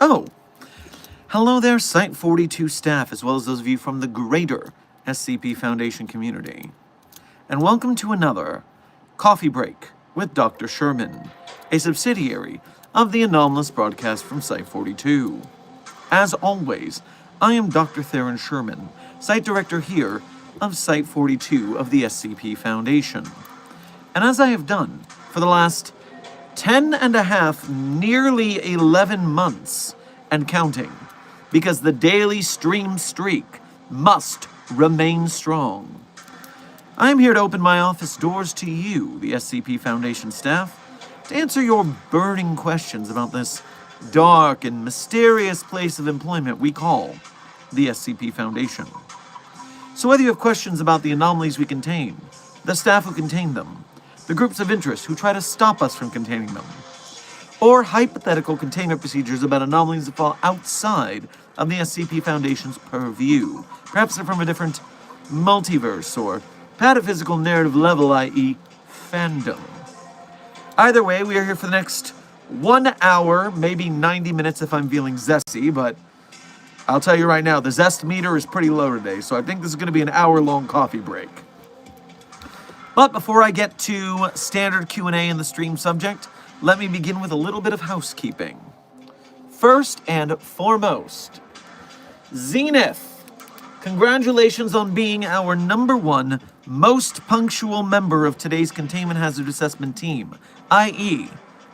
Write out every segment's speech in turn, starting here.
Oh, hello there, Site-42 staff, as well as those of you from the greater SCP Foundation community. And welcome to another Coffee Break with Dr. Sherman, a subsidiary of the anomalous broadcast from Site-42. As always, I am Dr. Theron Sherman, Site Director here of Site-42 of the SCP Foundation. And as I have done for the last 10 and a half, nearly 11 months, and counting, because the daily stream streak must remain strong. I am here to open my office doors to you, the SCP Foundation staff, to answer your burning questions about this dark and mysterious place of employment we call the SCP Foundation. So whether you have questions about the anomalies we contain, the staff who contain them, the groups of interest who try to stop us from containing them, or hypothetical containment procedures about anomalies that fall outside of the SCP Foundation's purview, perhaps they're from a different multiverse or pataphysical narrative level, i.e. fandom. Either way, we are here for the next 1 hour, maybe 90 minutes if I'm feeling zesty, but I'll tell you right now, the zest meter is pretty low today, so I think this is going to be an hour-long coffee break. But before I get to standard Q&A and the stream subject, let me begin with a little bit of housekeeping. First and foremost, Zenith, congratulations on being our #1 most punctual member of today's Containment Hazard Assessment team, i.e.,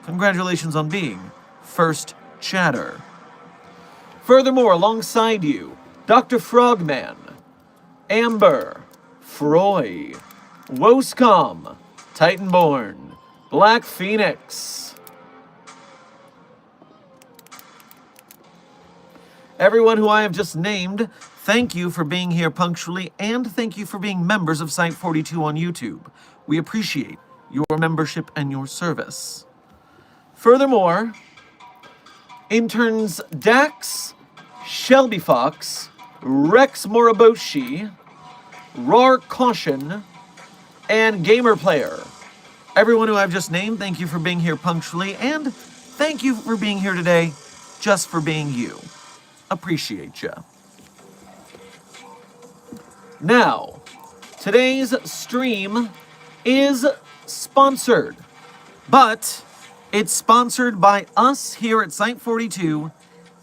congratulations on being first chatter. Furthermore, alongside you, Dr. Frogman, Amber, Froy, Woscom, Titanborn, Black Phoenix. Everyone who I have just named, thank you for being here punctually, and thank you for being members of Site-42 on YouTube. We appreciate your membership and your service. Furthermore, interns Dax, Shelby Fox, Rex Moriboshi, Rar Caution, and Gamer Player. Everyone who I've just named, thank you for being here punctually, and thank you for being here today just for being you. Appreciate ya. Now, today's stream is sponsored, but it's sponsored by us here at Site-42,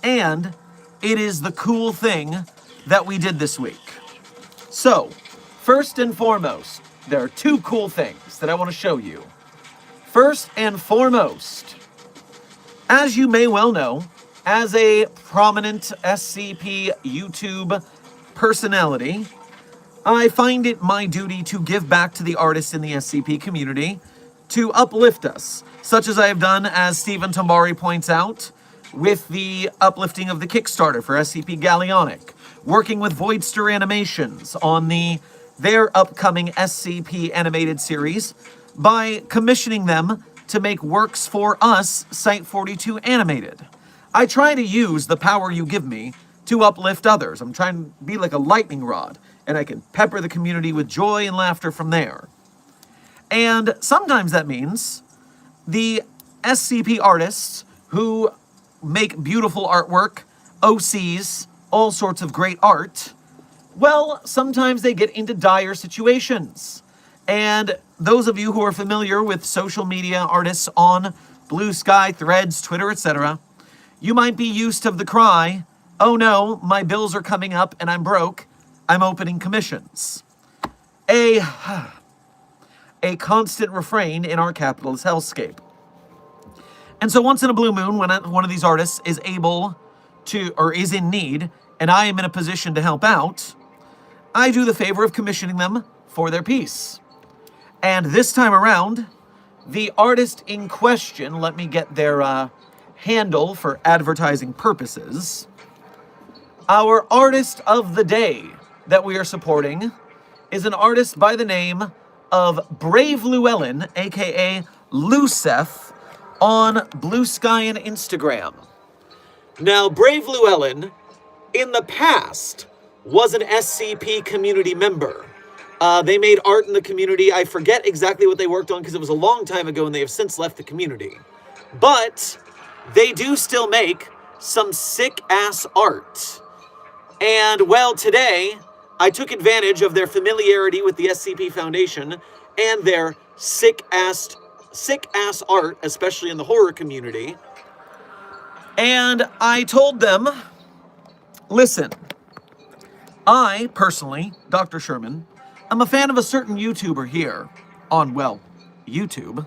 and it is the cool thing that we did this week. So, first and foremost, there are 2 cool things that I want to show you. First and foremost, as you may well know, as a prominent SCP YouTube personality, I find it my duty to give back to the artists in the SCP community to uplift us, such as I have done, as Stephen Tambari points out, with the uplifting of the Kickstarter for SCP Galleonic, working with Voidster Animations on their upcoming SCP animated series by commissioning them to make works for us, Site-42 Animated. I try to use the power you give me to uplift others. I'm trying to be like a lightning rod, and I can pepper the community with joy and laughter from there. And sometimes that means the SCP artists who make beautiful artwork, OCs, all sorts of great art, well, sometimes they get into dire situations. And those of you who are familiar with social media artists on Blue Sky, Threads, Twitter, etc., you might be used to the cry, "Oh no, my bills are coming up and I'm broke. I'm opening commissions." A constant refrain in our capitalist hellscape. And so once in a blue moon, when one of these artists is able to, or is in need, and I am in a position to help out, I do the favor of commissioning them for their piece. And this time around, the artist in question, let me get their handle for advertising purposes. Our artist of the day that we are supporting is an artist by the name of Brave Llewellyn, aka Lucef, on Blue Sky and Instagram. Now, Brave Llewellyn, in the past, was an SCP community member. They made art in the community. I forget exactly what they worked on because it was a long time ago and they have since left the community. But they do still make some sick-ass art. And, well, today, I took advantage of their familiarity with the SCP Foundation and their sick-ass art, especially in the horror community. And I told them, listen, I, personally, Dr. Sherman, am a fan of a certain YouTuber here on, well, YouTube,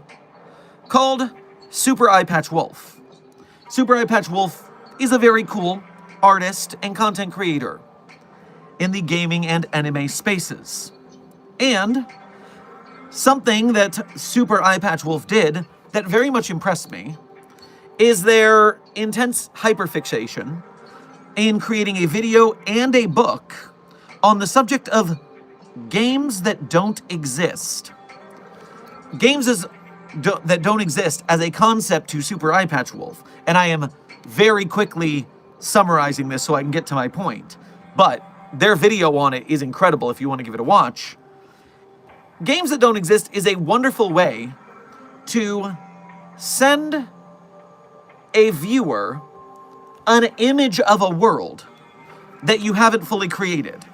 called Super Eye Patch Wolf. Super Eye Patch Wolf is a very cool artist and content creator in the gaming and anime spaces. And something that Super Eye Patch Wolf did that very much impressed me is their intense hyperfixation in creating a video and a book on the subject of games that don't exist. Games that don't exist as a concept to Super Eye Patch Wolf. And I am very quickly summarizing this so I can get to my point. But their video on it is incredible if you want to give it a watch. Games that don't exist is a wonderful way to send a viewer an image of a world that you haven't fully created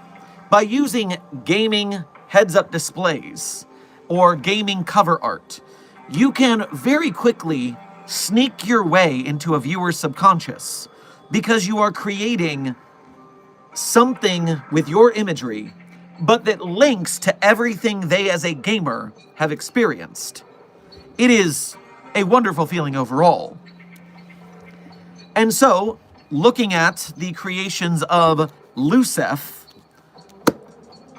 by using gaming heads-up displays or gaming cover art. You can very quickly sneak your way into a viewer's subconscious because you are creating something with your imagery, but that links to everything they as a gamer have experienced. It is a wonderful feeling overall. And so, looking at the creations of Lucef,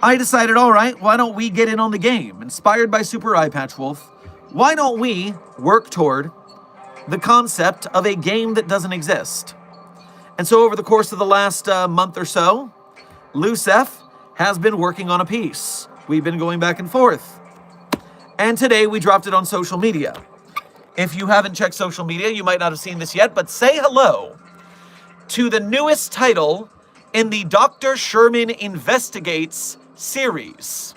I decided, all right, why don't we get in on the game? Inspired by Super Eye Patch Wolf, why don't we work toward the concept of a game that doesn't exist? And so over the course of the last month or so, Lucef has been working on a piece. We've been going back and forth. And today we dropped it on social media. If you haven't checked social media, you might not have seen this yet, but say hello to the newest title in the Dr. Sherman Investigates series.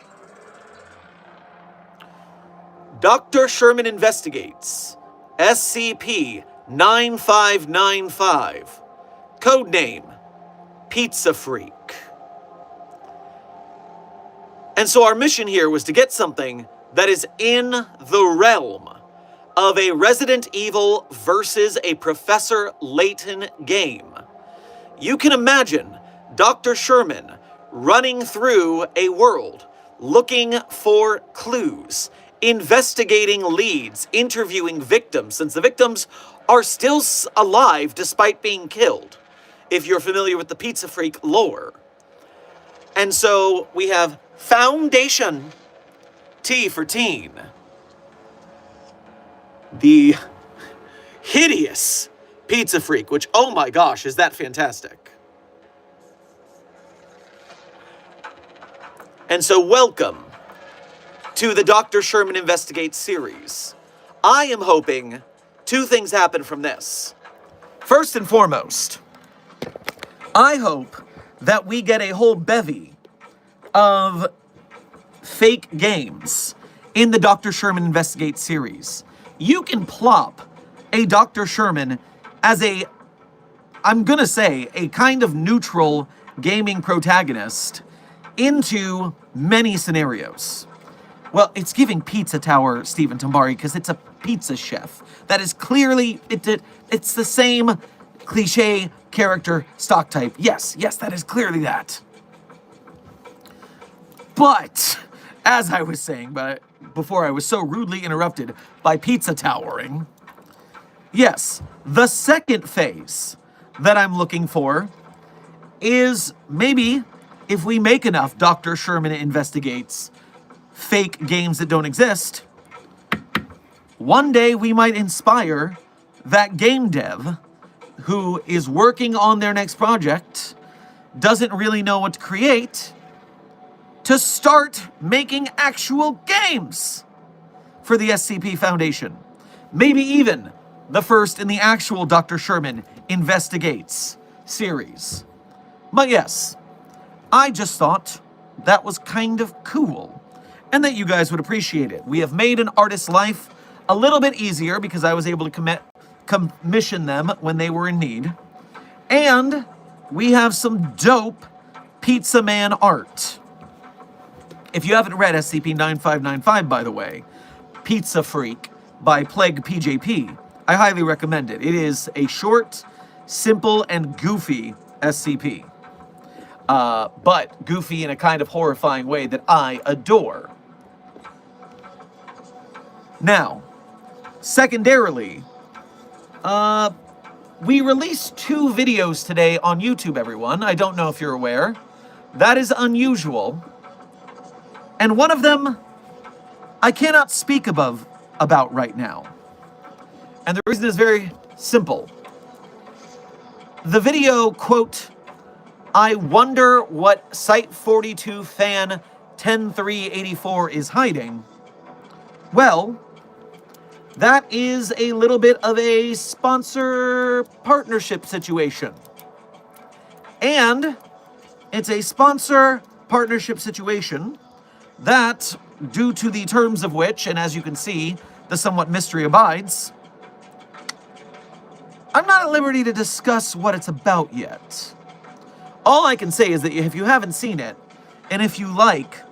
Dr. Sherman Investigates, SCP-9595, codename Pizza Freak. And so our mission here was to get something that is in the realm of a Resident Evil versus a Professor Layton game. You can imagine Dr. Sherman running through a world, looking for clues, investigating leads, interviewing victims, since the victims are still alive despite being killed, if you're familiar with the Pizza Freak lore. And so we have Foundation, T for teen. The hideous Pizza Freak, which, oh my gosh, is that fantastic. And so welcome to the Dr. Sherman Investigates series. I am hoping two things happen from this. First and foremost, I hope that we get a whole bevy of fake games in the Dr. Sherman Investigates series. You can plop a Dr. Sherman as I'm gonna say, a kind of neutral gaming protagonist into many scenarios. Well, it's giving Pizza Tower, Stephen Tambari, because it's a pizza chef. That is clearly, it's the same cliche character stock type. Yes, that is clearly that. But, as I was saying, but before I was so rudely interrupted by Pizza Towering, yes, the second phase that I'm looking for is maybe if we make enough Dr. Sherman Investigates fake games that don't exist, one day we might inspire that game dev who is working on their next project, doesn't really know what to create, to start making actual games for the SCP Foundation. Maybe even the first in the actual Dr. Sherman Investigates series. But yes, I just thought that was kind of cool, and that you guys would appreciate it. We have made an artist's life a little bit easier because I was able to commission them when they were in need. And we have some dope Pizza Man art. If you haven't read SCP-9595, by the way, Pizza Freak by Plague PJP, I highly recommend it. It is a short, simple, and goofy SCP. But goofy in a kind of horrifying way that I adore. Now, secondarily, we released 2 videos today on YouTube, everyone. I don't know if you're aware. That is unusual. And one of them, I cannot speak about right now. And the reason is very simple. The video, quote, "I wonder what Site42 fan 10384 is hiding." Well, that is a little bit of a sponsor partnership situation. And it's a sponsor partnership situation that, due to the terms of which, and as you can see, the somewhat mystery abides, I'm not at liberty to discuss what it's about yet. All I can say is that if you haven't seen it, and if you like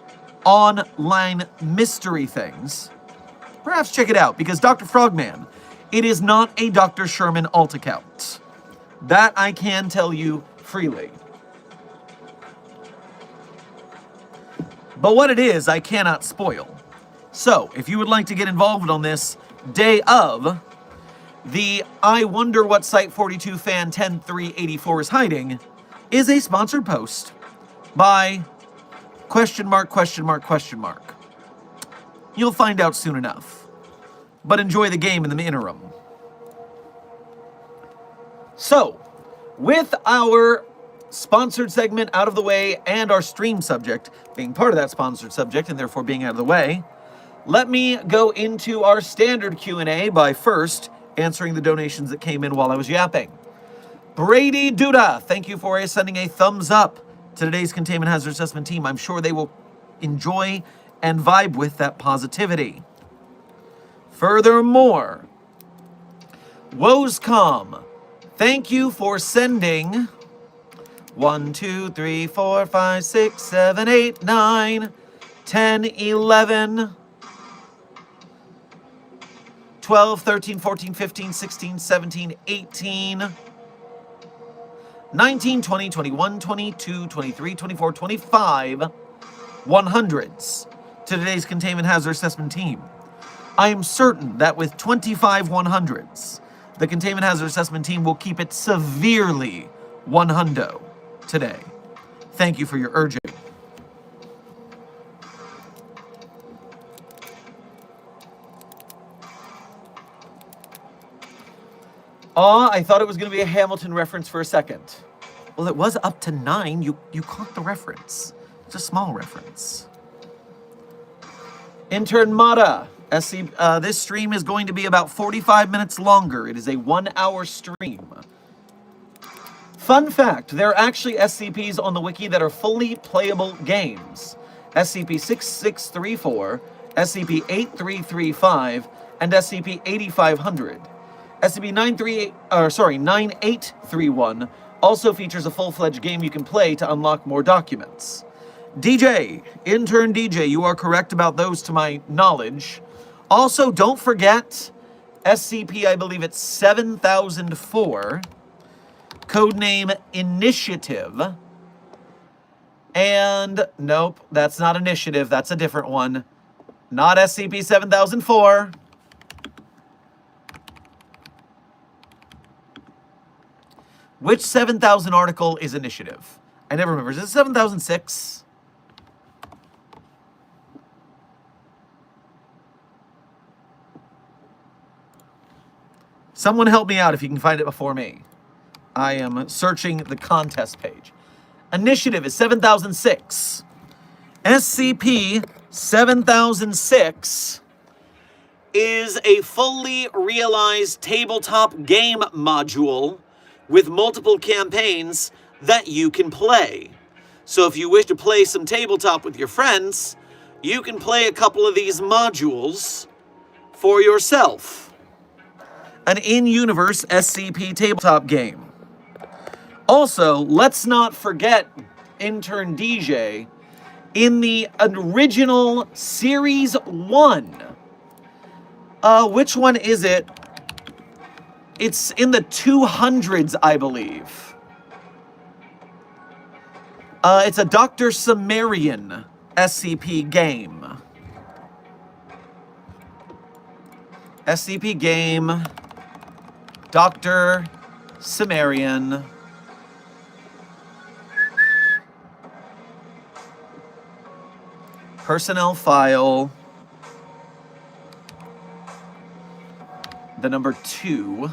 online mystery things, perhaps check it out, because Dr. Frogman, it is not a Dr. Sherman alt account. That I can tell you freely. But what it is, I cannot spoil. So, if you would like to get involved on this day of the I wonder what Site42 fan 10384 is hiding, is a sponsored post by ... You'll find out soon enough. But enjoy the game in the interim. So, with our sponsored segment out of the way and our stream subject being part of that sponsored subject and therefore being out of the way, let me go into our standard Q&A by first answering the donations that came in while I was yapping. Brady Duda, thank you for sending a thumbs up to today's Containment Hazard Assessment team. I'm sure they will enjoy and vibe with that positivity. Furthermore, Woscom, thank you for sending 1, 2, 3, 4, 5, 6, 7, 8, 9, 10, 11, 12, 13, 14, 15, 16, 17, 18, 19, 20, 21, 22, 23, 24, 25, 100s to today's Containment Hazard Assessment team. I am certain that with 25 100s, the Containment Hazard Assessment team will keep it severely 100 today. Thank you for your urging. I thought it was going to be a Hamilton reference for a second. Well, it was up to 9. You caught the reference. It's a small reference. Intern Mata, this stream is going to be about 45 minutes longer. It is a 1-hour stream. Fun fact, there are actually SCPs on the wiki that are fully playable games. SCP-6634, SCP-8335, and SCP-8500. 9831 also features a full-fledged game you can play to unlock more documents. DJ, intern DJ, you are correct about those to my knowledge. Also, don't forget SCP, I believe it's 7004, codename Initiative. And nope, that's not Initiative, that's a different one. Not SCP 7004. Which 7000 article is Initiative? I never remember. Is it 7006? Someone help me out if you can find it before me. I am searching the contest page. Initiative is 7006. SCP 7006 is a fully realized tabletop game module with multiple campaigns that you can play. So if you wish to play some tabletop with your friends, you can play a couple of these modules for yourself. An in-universe SCP tabletop game. Also, let's not forget, intern DJ, in the original Series 1. Which one is it? It's in the 200s, I believe. It's a Dr. Sumerian SCP game. SCP game, Dr. Sumerian. Personnel file. The number 2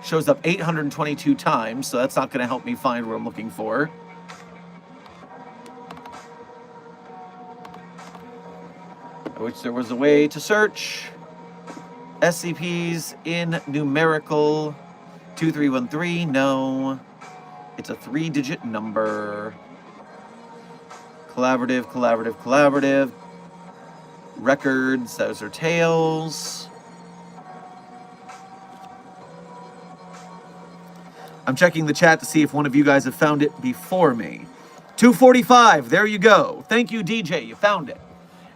shows up 822 times, so that's not going to help me find what I'm looking for. Which there was a way to search. SCPs in numerical 2313. No. It's a 3-digit number. Collaborative, collaborative, collaborative. Records, those are tails. I'm checking the chat to see if one of you guys have found it before me. 245, there you go. Thank you, DJ, you found it.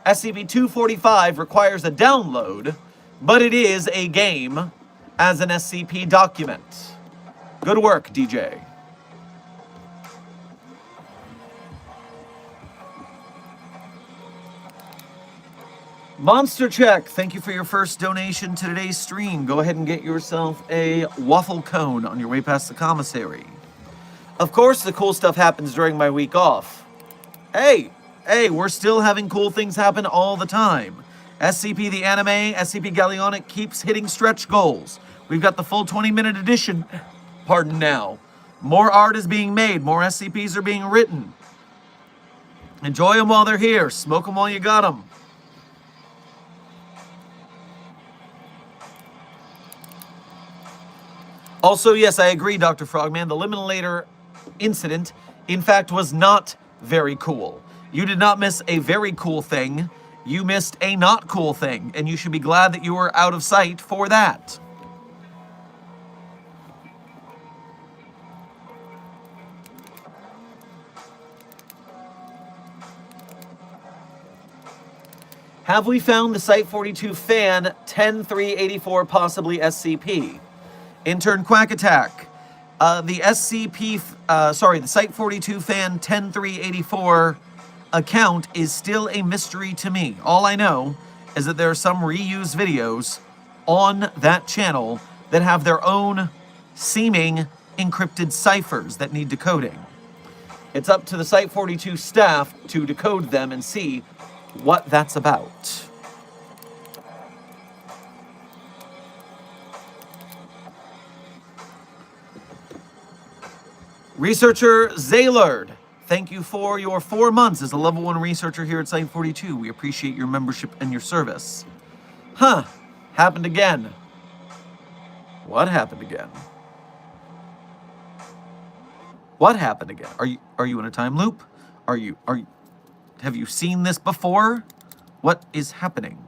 SCP-245 requires a download, but it is a game as an SCP document. Good work, DJ. Monster Check, thank you for your first donation to today's stream. Go ahead and get yourself a waffle cone on your way past the commissary. Of course, the cool stuff happens during my week off. Hey, we're still having cool things happen all the time. SCP the Anime, SCP Galleonic keeps hitting stretch goals. We've got the full 20-minute edition, pardon now. More art is being made, more SCPs are being written. Enjoy them while they're here, smoke them while you got them. Also, yes, I agree, Dr. Frogman. The Liminator incident, in fact, was not very cool. You did not miss a very cool thing. You missed a not cool thing, and you should be glad that you were out of sight for that. Have we found the Site-42 fan 10384, possibly SCP? Intern Quack Attack. The the Site-42 fan 10384 account is still a mystery to me. All I know is that there are some reused videos on that channel that have their own seeming encrypted ciphers that need decoding. It's up to the Site-42 staff to decode them and see what that's about. Researcher Zaylard, thank you for your 4 months as a level 1 researcher here at Site-42. We appreciate your membership and your service. Huh, happened again. What happened again? What happened again? Are you in a time loop? Have you seen this before? What is happening?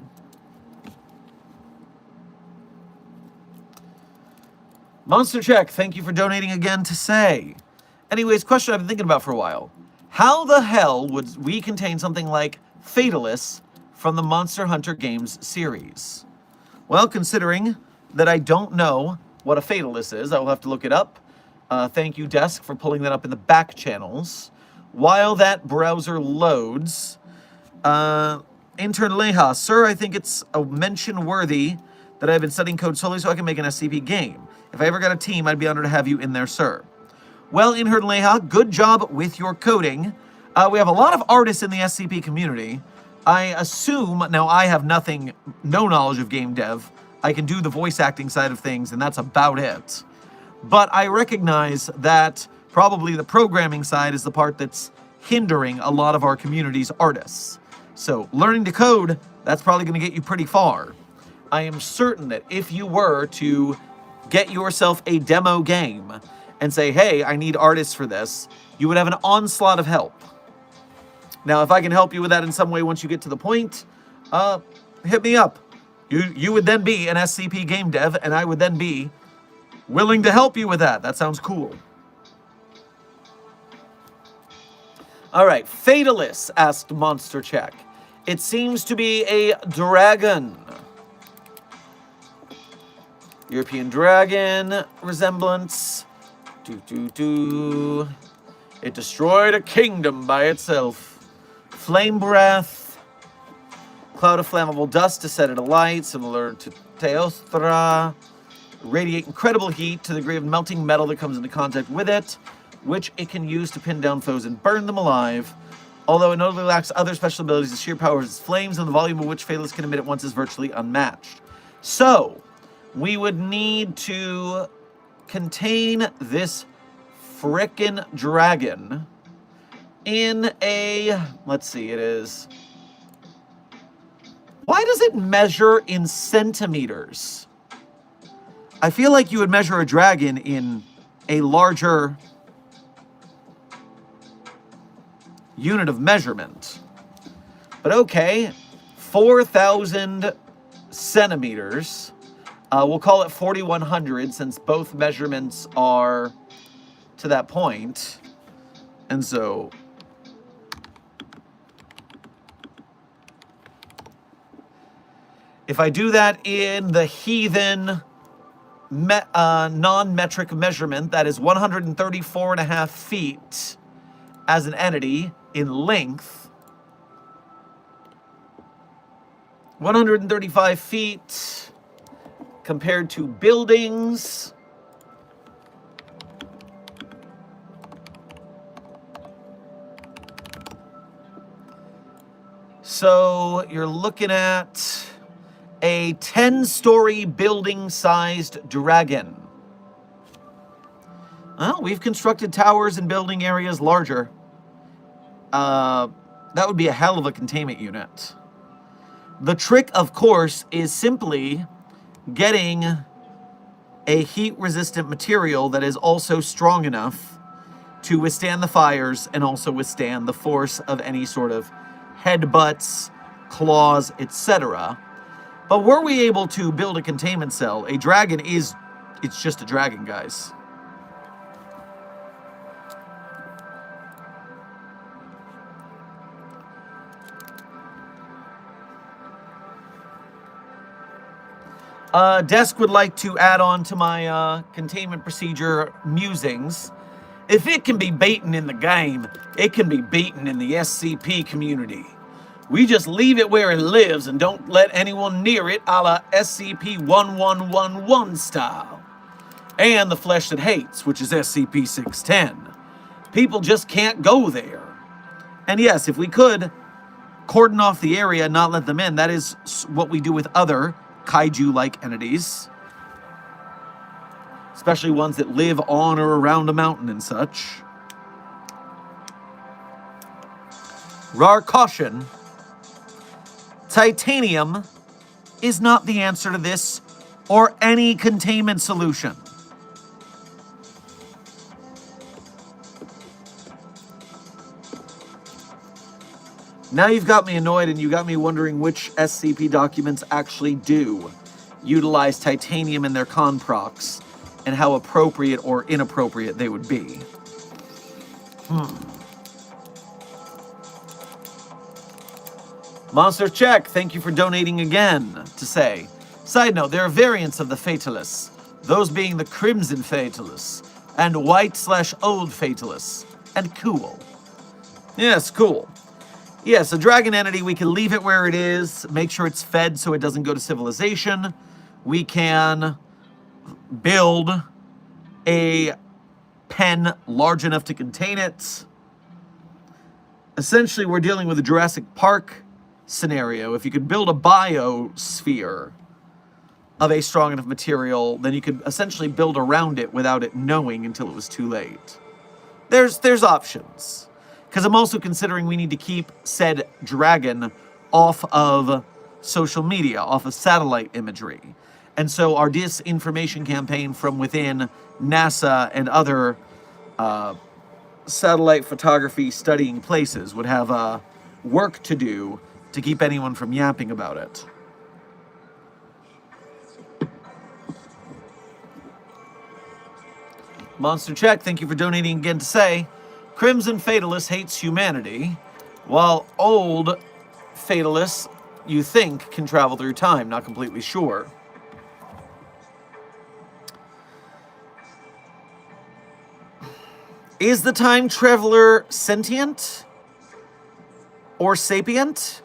Monster Check, thank you for donating again to say. Anyways, question I've been thinking about for a while. How the hell would we contain something like Fatalists from the Monster Hunter Games series? Well, considering that I don't know what a Fatalist is, I will have to look it up. Thank you, Desk, for pulling that up in the back channels. While that browser loads, Intern Leha, sir, I think it's a mention worthy that I've been studying code solely so I can make an SCP game. If I ever got a team, I'd be honored to have you in there, sir. Well, Intern Leha, good job with your coding. We have a lot of artists in the SCP community. I assume, now I have no knowledge of game dev. I can do the voice acting side of things, and that's about it. But I recognize that probably the programming side is the part that's hindering a lot of our community's artists. So learning to code, that's probably going to get you pretty far. I am certain that if you were to get yourself a demo game and say, hey, I need artists for this, you would have an onslaught of help. Now, if I can help you with that in some way once you get to the point, hit me up. You would then be an SCP game dev, and I would then be willing to help you with that. That sounds cool. All right, Fatalist, asked Monster Check. It seems to be a dragon. European dragon resemblance. It destroyed a kingdom by itself. Flame breath. Cloud of flammable dust to set it alight, similar to Teostra. Radiate incredible heat to the degree of melting metal that comes into contact with it, which it can use to pin down foes and burn them alive. Although it notably lacks other special abilities, the sheer power of its flames and the volume of which Fatalists can emit at once is virtually unmatched. So, we would need to contain this frickin' dragon in a, let's see, it is, why does it measure in centimeters? I feel like you would measure a dragon in a larger unit of measurement. But okay, 4,000 centimeters. We'll call it 4,100 since both measurements are to that point. And so if I do that in the heathen non-metric measurement, that is 134.5 feet as an entity in length. 135 feet compared to buildings. So you're looking at a 10-story building-sized dragon. Well, we've constructed towers and building areas larger. That would be a hell of a containment unit. The trick, of course, is simply getting a heat-resistant material that is also strong enough to withstand the fires and also withstand the force of any sort of headbutts, claws, etc. But were we able to build a containment cell, a dragon it's just a dragon, guys. Desk would like to add on to my containment procedure musings. If it can be beaten in the game, it can be beaten in the SCP community. We just leave it where it lives and don't let anyone near it, a la SCP-1111 style. And the Flesh That Hates, which is SCP-610. People just can't go there. And yes, if we could cordon off the area and not let them in, that is what we do with other kaiju-like entities. Especially ones that live on or around a mountain and such. Rar caution. Titanium is not the answer to this or any containment solution. Now you've got me annoyed and you got me wondering which SCP documents actually do utilize titanium in their conprocs. and how appropriate or inappropriate they would be. Monster Check, thank you for donating again to say, side note, there are variants of the Fatalists, those being the Crimson Fatalists, and White/Old Fatalists, and cool. Yes, cool. Yes, a dragon entity, we can leave it where it is, make sure it's fed so it doesn't go to civilization. We can build a pen large enough to contain it. Essentially, we're dealing with a Jurassic Park scenario. If you could build a biosphere of a strong enough material, then you could essentially build around it without it knowing until it was too late. There's options. Because I'm also considering we need to keep said dragon off of social media, off of satellite imagery. And so our disinformation campaign from within NASA and other satellite photography studying places would have work to do to keep anyone from yapping about it. Monster Check, thank you for donating again to say, Crimson Fatalist hates humanity, while old Fatalists, you think, can travel through time. Not completely sure. Is the time traveler sentient? Or sapient?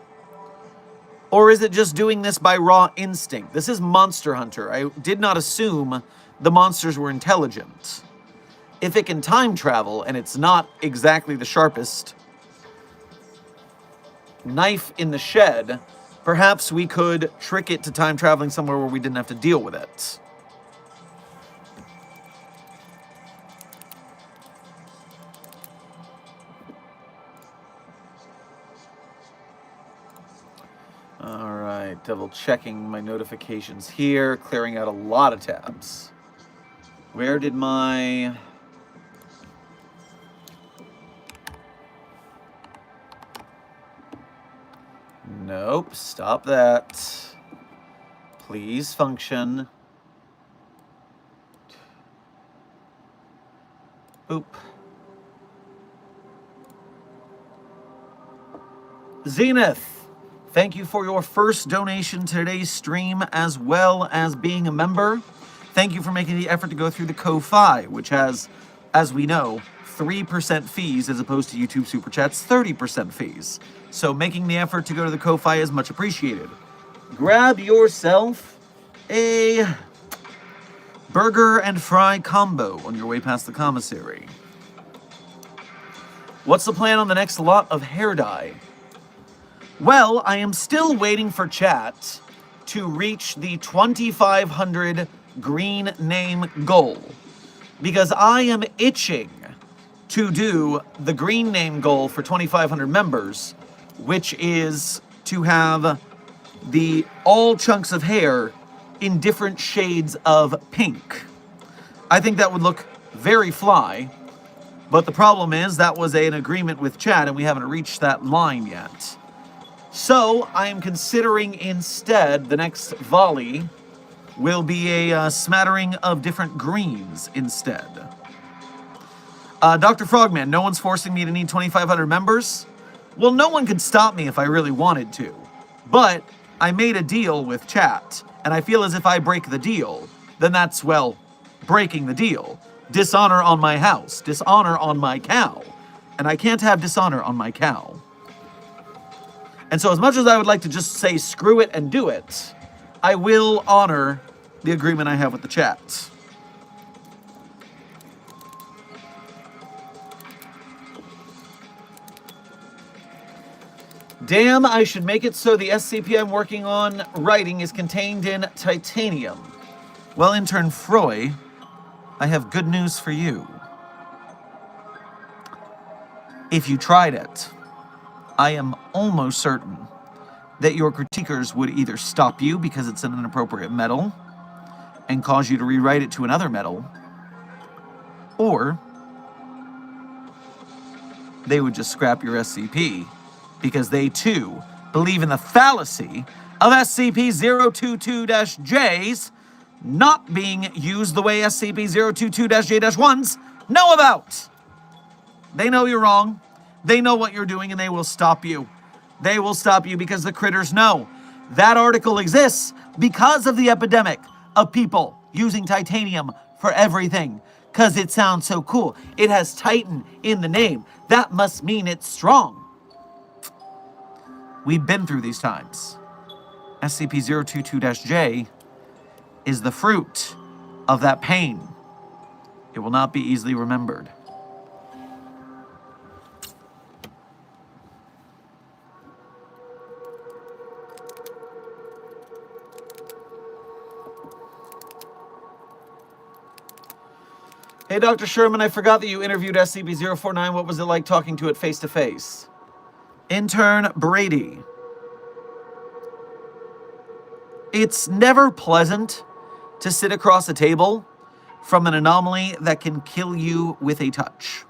Or is it just doing this by raw instinct? This is Monster Hunter. I did not assume the monsters were intelligent. If it can time travel, and it's not exactly the sharpest knife in the shed, perhaps we could trick it to time traveling somewhere where we didn't have to deal with it. All right, double checking my notifications here, clearing out a lot of tabs. Where did my... Nope, stop that. Please function. Boop. Zenith, thank you for your first donation to today's stream, as well as being a member. Thank you for making the effort to go through the Ko-Fi, which has, as we know, 3% fees as opposed to YouTube Super Chat's 30% fees. So making the effort to go to the Ko-Fi is much appreciated. Grab yourself a burger and fry combo on your way past the commissary. What's the plan on the next lot of hair dye? Well, I am still waiting for chat to reach the 2,500 green name goal, because I am itching to do the green name goal for 2,500 members, which is to have the all chunks of hair in different shades of pink. I think that would look very fly, but the problem is that was an agreement with chat and we haven't reached that line yet. So I am considering instead the next volley will be a smattering of different greens instead. Dr. Frogman, no one's forcing me to need 2,500 members. Well, no one could stop me if I really wanted to. But I made a deal with chat, and I feel as if I break the deal, then that's, well, breaking the deal. Dishonor on my house, dishonor on my cow. And I can't have dishonor on my cow. And so as much as I would like to just say screw it and do it, I will honor the agreement I have with the chat. Damn, I should make it so the SCP I'm working on writing is contained in titanium. Well, intern Froy, I have good news for you. If you tried it, I am almost certain that your critiquers would either stop you because it's an inappropriate metal and cause you to rewrite it to another metal, or they would just scrap your SCP because they too believe in the fallacy of SCP-022-J's not being used the way SCP-022-J-1s know about. They know you're wrong. They know what you're doing, and they will stop you. They will stop you because the critters know. That article exists because of the epidemic of people using titanium for everything. Because it sounds so cool. It has Titan in the name. That must mean it's strong. We've been through these times. SCP-022-J is the fruit of that pain. It will not be easily remembered. Hey, Dr. Sherman, I forgot that you interviewed SCP-049. What was it like talking to it face-to-face? Intern Brady. It's never pleasant to sit across a table from an anomaly that can kill you with a touch.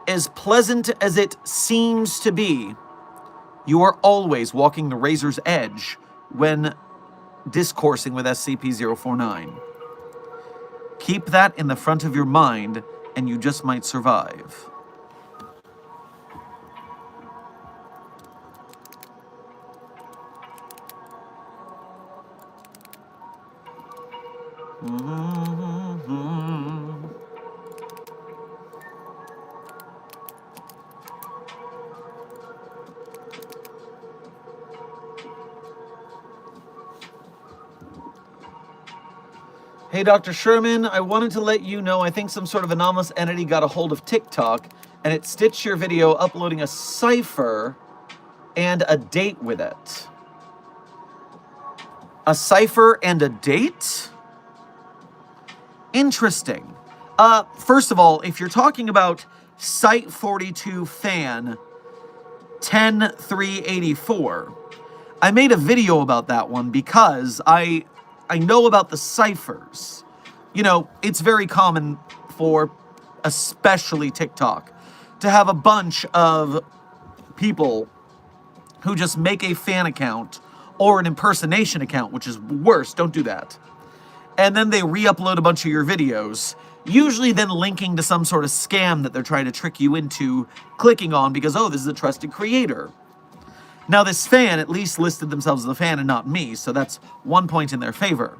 As pleasant as it seems to be, you are always walking the razor's edge when discoursing with SCP-049. Keep that in the front of your mind, and you just might survive. Hey, Dr. Sherman, I wanted to let you know I think some sort of anomalous entity got a hold of TikTok, and it stitched your video uploading a cipher and a date with it. A cipher and a date? Interesting. First of all, if you're talking about Site42 fan 10384, I made a video about that one because I know about the ciphers. You know, it's very common for especially TikTok to have a bunch of people who just make a fan account or an impersonation account, which is worse. Don't do that. And then they re-upload a bunch of your videos, usually then linking to some sort of scam that they're trying to trick you into clicking on because, oh, this is a trusted creator. Now, this fan at least listed themselves as a fan and not me, so that's 1 point in their favor.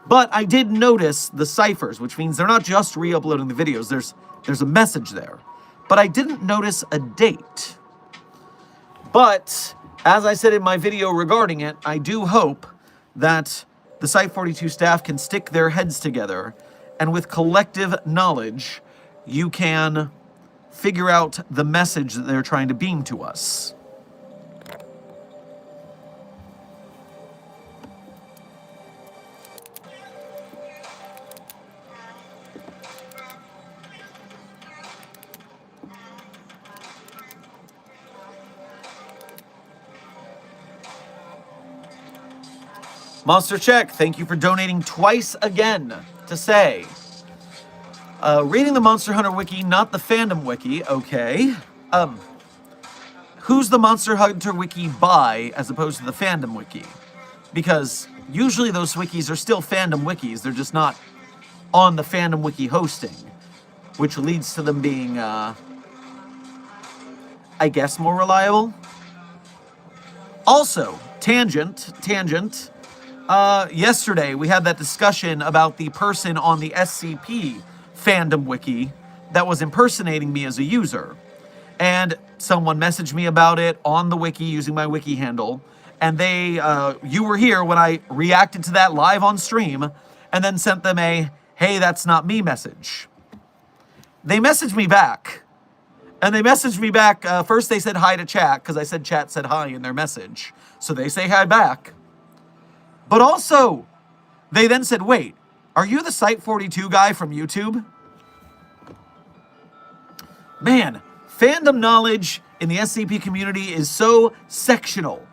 But I did notice the ciphers, which means they're not just re-uploading the videos. There's a message there. But I didn't notice a date. But, as I said in my video regarding it, I do hope that the Site42 staff can stick their heads together, and with collective knowledge, you can figure out the message that they're trying to beam to us. Monster Check, thank you for donating twice again to say. Reading the Monster Hunter Wiki, not the fandom wiki, okay. Who's the Monster Hunter Wiki by as opposed to the fandom wiki? Because usually those wikis are still fandom wikis, they're just not on the fandom wiki hosting, which leads to them being, I guess, more reliable. Also, tangent, yesterday we had that discussion about the person on the SCP fandom wiki that was impersonating me as a user. And someone messaged me about it on the wiki using my wiki handle. And you were here when I reacted to that live on stream and then sent them a, hey, that's not me message. They messaged me back. And they messaged me back, first they said hi to chat, because I said chat said hi in their message. So they say hi back. But also, they then said, wait, are you the Site42 guy from YouTube? Man, fandom knowledge in the SCP community is so sectional.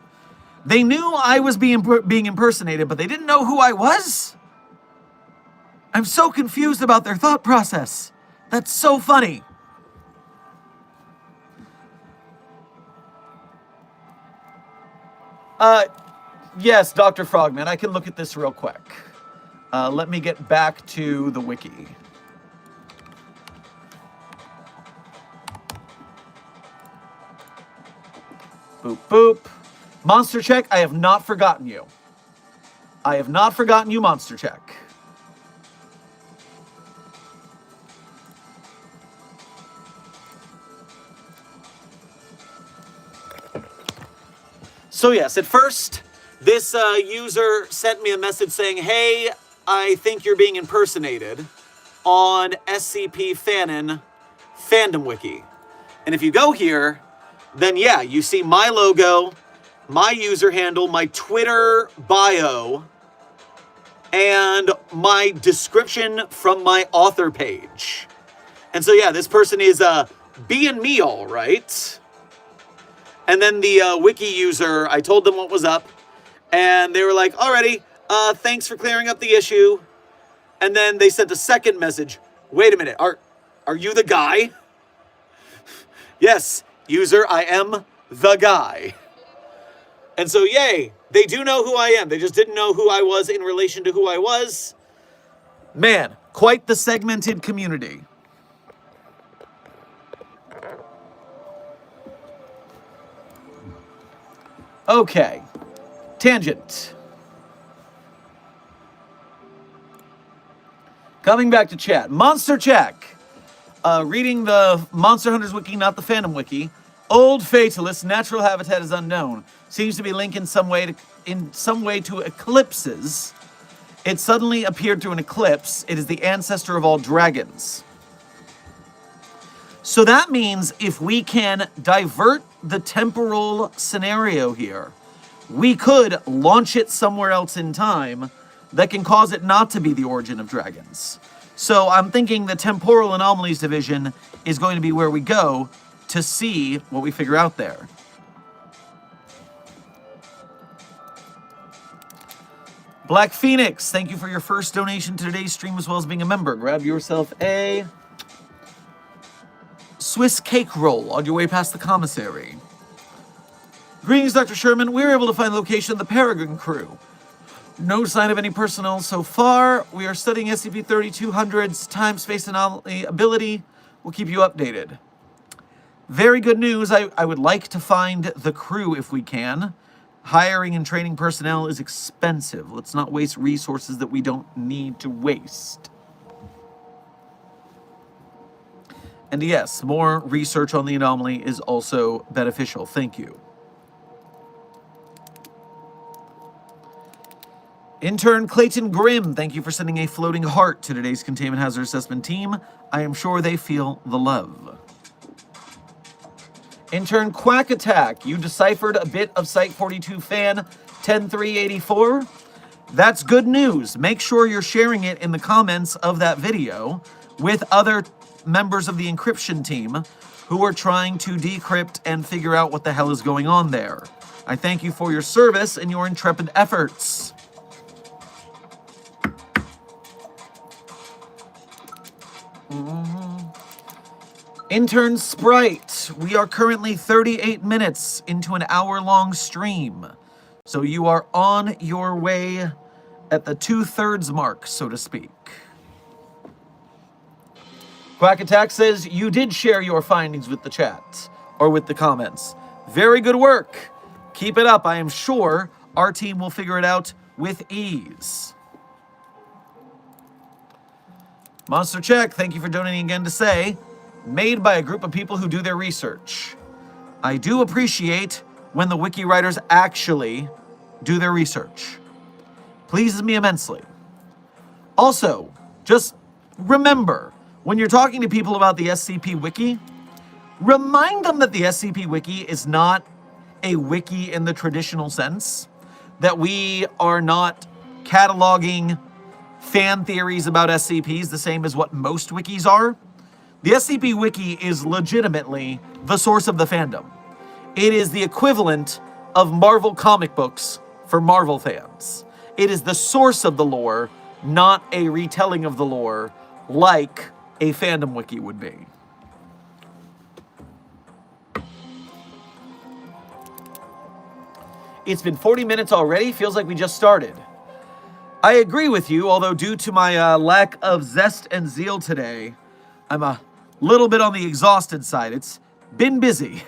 They knew I was being impersonated, but they didn't know who I was? I'm so confused about their thought process. That's so funny. Yes, Dr. Frogman, I can look at this real quick. Let me get back to the wiki. Boop, boop. Monster Check, I have not forgotten you. I have not forgotten you, Monster Check. So yes, at first, this user sent me a message saying, hey, I think you're being impersonated on SCP Fanon Fandom Wiki. And if you go here, then yeah, you see my logo, my user handle, my Twitter bio, and my description from my author page. And so yeah, this person is being me all right. And then the wiki user, I told them what was up, and they were like, alrighty, thanks for clearing up the issue. And then they sent a second message. Wait a minute, are you the guy? Yes, user, I am the guy. And so, yay, they do know who I am. They just didn't know who I was in relation to who I was. Man, quite the segmented community. Okay, tangent. Coming back to chat. Monster Check. Reading the Monster Hunters Wiki, not the Fandom Wiki. Old Fatalist, natural habitat is unknown. Seems to be linked in some way to eclipses. It suddenly appeared through an eclipse. It is the ancestor of all dragons. So that means if we can divert the temporal scenario here, we could launch it somewhere else in time that can cause it not to be the origin of dragons. So I'm thinking the temporal anomalies division is going to be where we go to see what we figure out there. Black Phoenix, thank you for your first donation to today's stream as well as being a member. Grab yourself a Swiss cake roll on your way past the commissary. Greetings, Dr. Sherman. We were able to find the location of the Peregrine crew. No sign of any personnel so far. We are studying SCP-3200's time-space anomaly ability. We'll keep you updated. Very good news. I would like to find the crew if we can. Hiring and training personnel is expensive. Let's not waste resources that we don't need to waste. And yes, more research on the anomaly is also beneficial. Thank you. Intern Clayton Grimm, thank you for sending a floating heart to today's Containment Hazard Assessment team. I am sure they feel the love. Intern Quack Attack, you deciphered a bit of Site42 fan 10384. That's good news. Make sure you're sharing it in the comments of that video with other members of the encryption team who are trying to decrypt and figure out what the hell is going on there. I thank you for your service and your intrepid efforts. Intern Sprite, we are currently 38 minutes into an hour-long stream. So you are on your way at the 2/3 mark, so to speak. Quack Attack says, you did share your findings with the chat, or with the comments. Very good work. Keep it up. I am sure our team will figure it out with ease. Monster Check, thank you for donating again to say, made by a group of people who do their research. I do appreciate when the wiki writers actually do their research. Pleases me immensely. Also, just remember, when you're talking to people about the SCP Wiki, remind them that the SCP Wiki is not a wiki in the traditional sense, that we are not cataloging fan theories about SCPs the same as what most wikis are. The SCP Wiki is legitimately the source of the fandom. It is the equivalent of Marvel comic books for Marvel fans. It is the source of the lore, not a retelling of the lore like a fandom wiki would be. It's been 40 minutes already. Feels like we just started. I agree with you, although due to my lack of zest and zeal today, I'm a little bit on the exhausted side. It's been busy.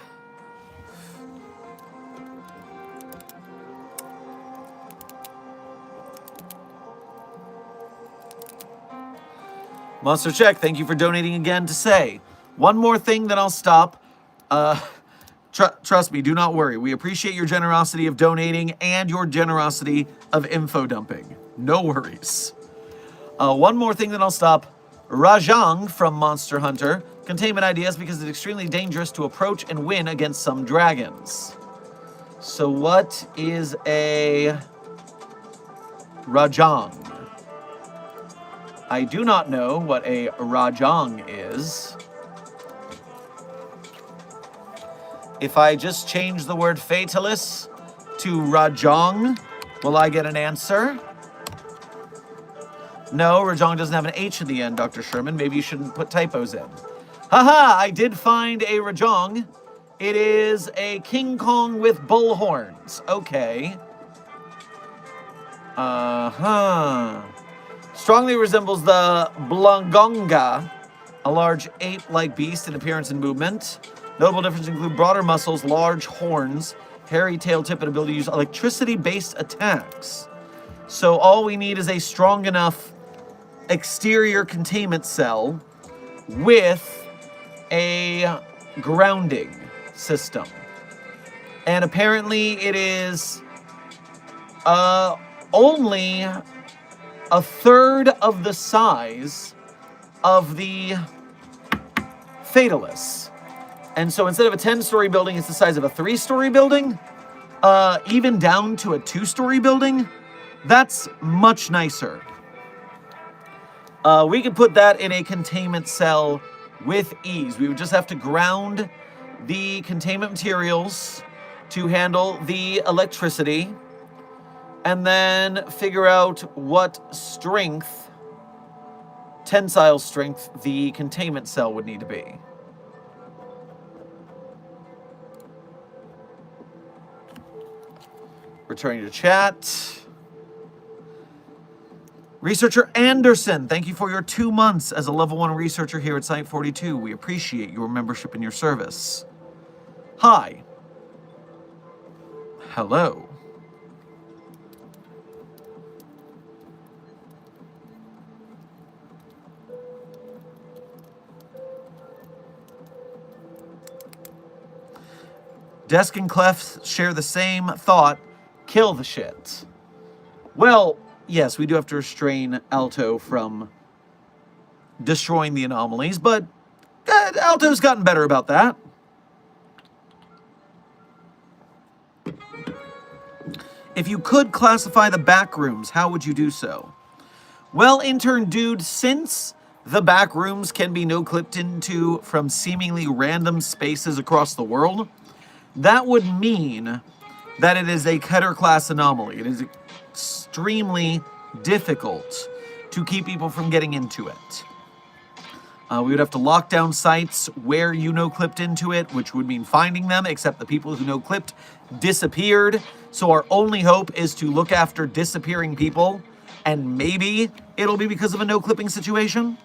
Monster Check, thank you for donating again to say. One more thing, then I'll stop. Trust me, do not worry. We appreciate your generosity of donating and your generosity of info dumping. No worries. One more thing, then I'll stop. Rajang from Monster Hunter. Containment ideas because it's extremely dangerous to approach and win against some dragons. So what is a Rajang? I do not know what a Rajang is. If I just change the word Fatalis to Rajang, will I get an answer? No, Rajang doesn't have an H in the end, Dr. Sherman. Maybe you shouldn't put typos in. Haha, I did find a Rajang. It is a King Kong with bull horns. Okay. Strongly resembles the Blangonga, a large ape-like beast in appearance and movement. Notable differences include broader muscles, large horns, hairy tail tip, and ability to use electricity-based attacks. So all we need is a strong enough exterior containment cell with a grounding system. And apparently it is only a third of the size of the Fatalis. And so instead of a 10-story building, it's the size of a 3-story building, even down to a 2-story building. That's much nicer. We could put that in a containment cell with ease. We would just have to ground the containment materials to handle the electricity, and then figure out what strength, tensile strength, the containment cell would need to be. Returning to chat. Researcher Anderson, thank you for your 2 months as a level 1 researcher here at Site 42. We appreciate your membership and your service. Hi. Hello. Desk and Clef share the same thought. Kill the shit. Well, yes, we do have to restrain Alto from destroying the anomalies, but Alto's gotten better about that. If you could classify the back rooms, how would you do so? Well, intern dude, since the back rooms can be no-clipped into from seemingly random spaces across the world, that would mean that it is a Keter class anomaly. It is extremely difficult to keep people from getting into it. We would have to lock down sites where you no-clipped into it, which would mean finding them, except the people who no-clipped disappeared. So our only hope is to look after disappearing people, and maybe it'll be because of a no-clipping situation.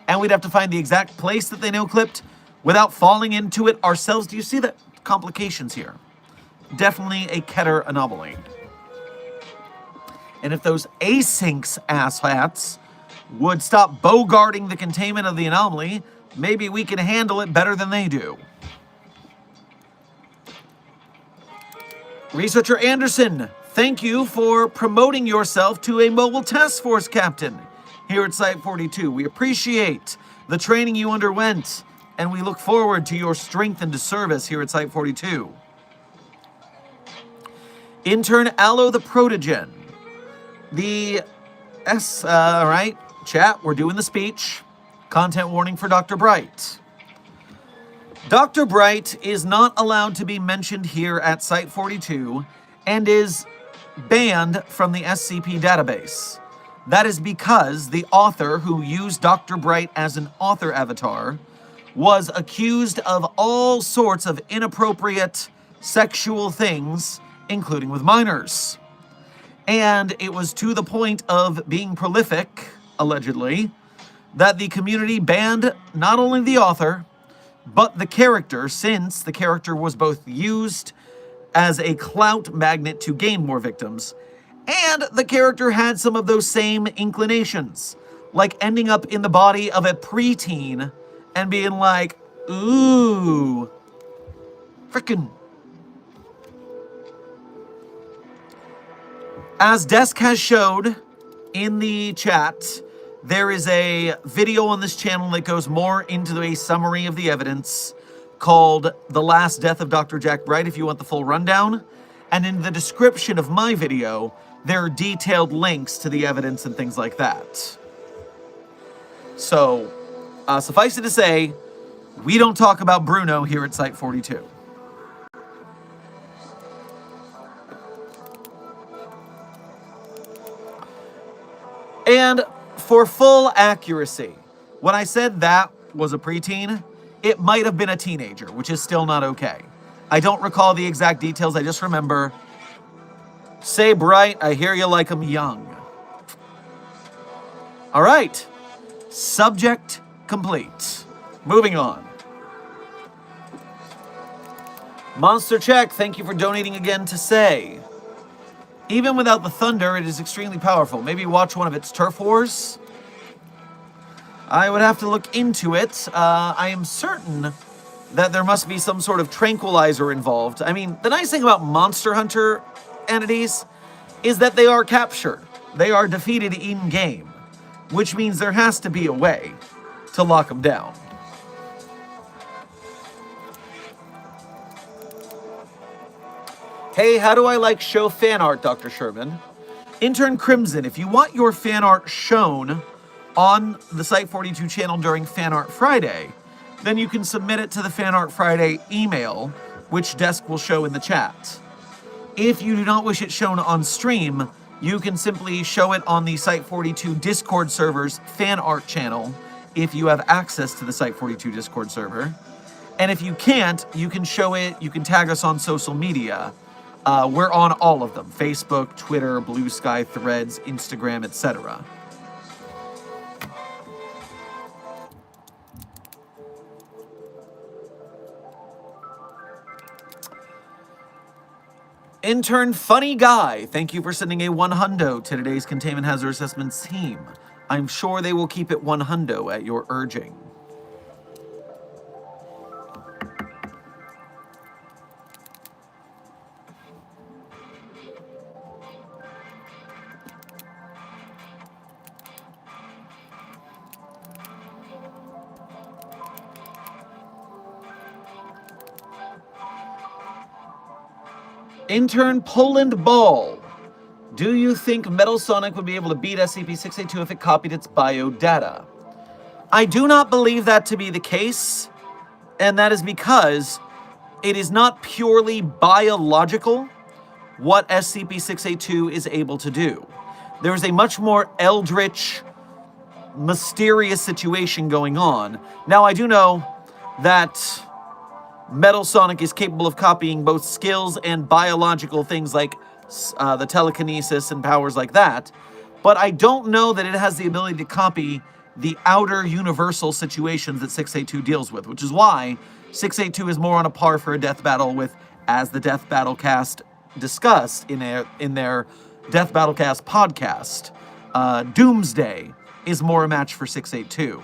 And we'd have to find the exact place that they no-clipped without falling into it ourselves. Do you see the complications here? Definitely a Keter anomaly. And if those asyncs asshats would stop bogarting the containment of the anomaly, maybe we can handle it better than they do. Researcher Anderson, thank you for promoting yourself to a mobile task force captain here at Site 42. We appreciate the training you underwent, and we look forward to your strengthened service here at Site 42. Intern Allo the Protogen. Right, chat, we're doing the speech. Content warning for Dr. Bright. Dr. Bright is not allowed to be mentioned here at Site 42 and is banned from the SCP database. That is because the author who used Dr. Bright as an author avatar was accused of all sorts of inappropriate sexual things including with minors. And it was to the point of being prolific, allegedly, that the community banned not only the author, but the character, since the character was both used as a clout magnet to gain more victims, and the character had some of those same inclinations, like ending up in the body of a preteen and being like, ooh, frickin'. As Desk has showed in the chat, there is a video on this channel that goes more into a summary of the evidence called The Last Death of Dr. Jack Bright, if you want the full rundown. And in the description of my video, there are detailed links to the evidence and things like that. So, suffice it to say, we don't talk about Bruno here at Site 42. And for full accuracy, when I said that was a preteen, it might have been a teenager, which is still not okay. I don't recall the exact details, I just remember, say Bright, I hear you like him young. All right, subject complete. Moving on. Monster Check, thank you for donating again to say, even without the thunder, it is extremely powerful. Maybe watch one of its turf wars? I would have to look into it. I am certain that there must be some sort of tranquilizer involved. I mean, the nice thing about Monster Hunter entities is that they are captured. They are defeated in-game, which means there has to be a way to lock them down. Hey, how do I show fan art, Dr. Sherman? Intern Crimson, if you want your fan art shown on the Site 42 channel during Fan Art Friday, then you can submit it to the Fan Art Friday email, which Desk will show in the chat. If you do not wish it shown on stream, you can simply show it on the Site 42 Discord server's fan art channel if you have access to the Site 42 Discord server. And if you can't, you can show it, you can tag us on social media. We're on all of them: Facebook, Twitter, Blue Sky, Threads, Instagram, etc. Intern Funny Guy, thank you for sending a 100 to today's Containment Hazard Assessments team. I'm sure they will keep it 100 at your urging. Intern Poland Ball, do you think Metal Sonic would be able to beat SCP-682 if it copied its biodata? I do not believe that to be the case, and that is because it is not purely biological what SCP-682 is able to do. There is a much more eldritch, mysterious situation going on. Now, I do know that Metal Sonic is capable of copying both skills and biological things like the telekinesis and powers like that, but I don't know that it has the ability to copy the outer universal situations that 682 deals with, which is why 682 is more on a par for a death battle with, as the Death Battlecast discussed in their Death Battlecast podcast, Doomsday is more a match for 682.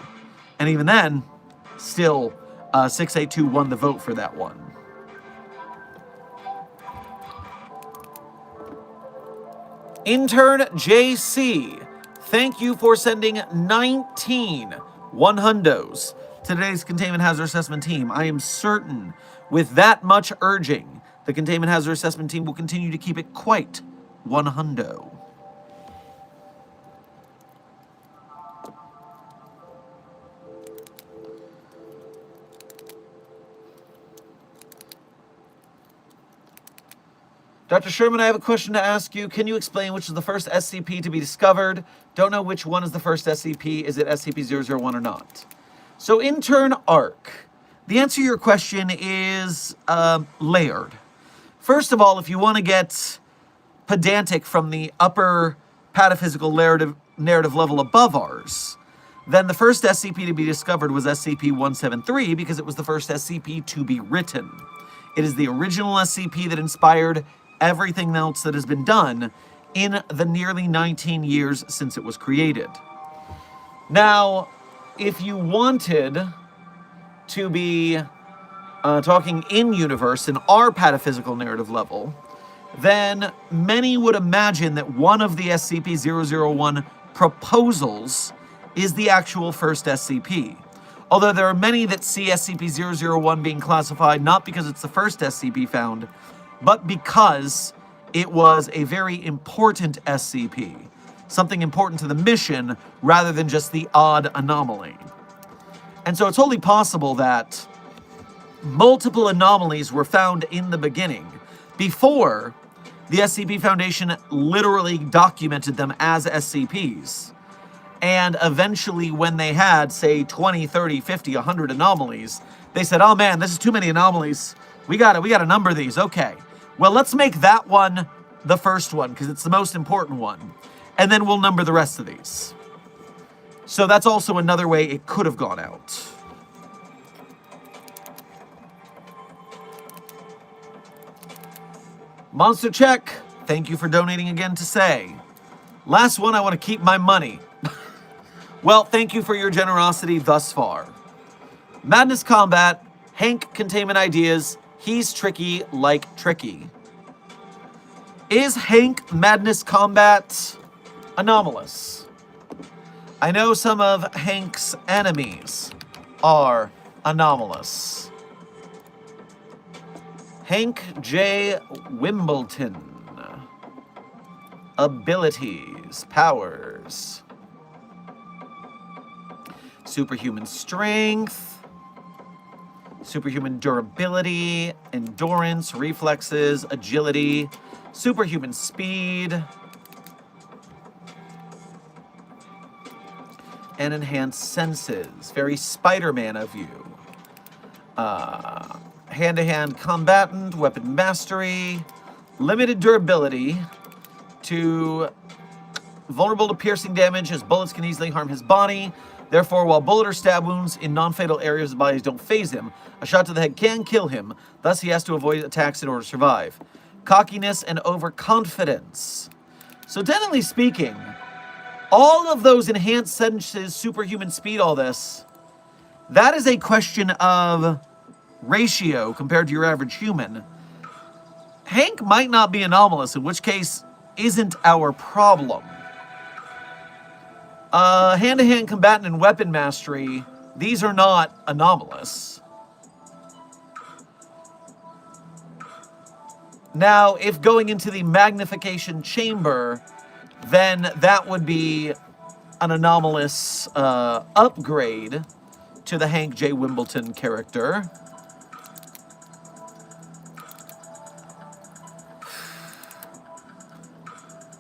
And even then, still, 682 won the vote for that one. Intern JC, thank you for sending 19 100s to today's Containment Hazard Assessment team. I am certain with that much urging, the Containment Hazard Assessment team will continue to keep it quite 100. Dr. Sherman, I have a question to ask you. Can you explain which is the first SCP to be discovered? Don't know which one is the first SCP. Is it SCP-001 or not? So, Intern Arc, the answer to your question is layered. First of all, if you want to get pedantic from the upper pataphysical narrative level above ours, then the first SCP to be discovered was SCP-173 because it was the first SCP to be written. It is the original SCP that inspired everything else that has been done in the nearly 19 years since it was created. Now, if you wanted to be talking in-universe in our pataphysical narrative level, then many would imagine that one of the SCP-001 proposals is the actual first SCP. Although there are many that see SCP-001 being classified not because it's the first SCP found, but because it was a very important SCP. Something important to the mission rather than just the odd anomaly. And so it's wholly possible that multiple anomalies were found in the beginning before the SCP Foundation literally documented them as SCPs. And eventually when they had, say, 20, 30, 50, 100 anomalies, they said, oh man, this is too many anomalies. We gotta number these. Okay. Well, let's make that one the first one because it's the most important one. And then we'll number the rest of these. So that's also another way it could have gone out. Monster Check, thank you for donating again to say. Last one, I want to keep my money. Well, thank you for your generosity thus far. Madness Combat, Hank Containment Ideas, he's tricky like tricky. Is Hank Madness Combat anomalous? I know some of Hank's enemies are anomalous. Hank J. Wimbledon. Abilities, powers. Superhuman strength. Superhuman durability, endurance, reflexes, agility, superhuman speed, and enhanced senses. Very Spider-Man of you. Hand-to-hand combatant, weapon mastery, limited durability, to vulnerable to piercing damage as bullets can easily harm his body. Therefore, while bullet or stab wounds in non-fatal areas of the body don't phase him, a shot to the head can kill him. Thus, he has to avoid attacks in order to survive. Cockiness and overconfidence. So technically speaking, all of those enhanced senses, superhuman speed, all this, that is a question of ratio compared to your average human. Hank might not be anomalous, in which case isn't our problem. Hand-to-hand combatant and weapon mastery, these are not anomalous. Now, if going into the magnification chamber, then that would be an anomalous upgrade to the Hank J. Wimbledon character.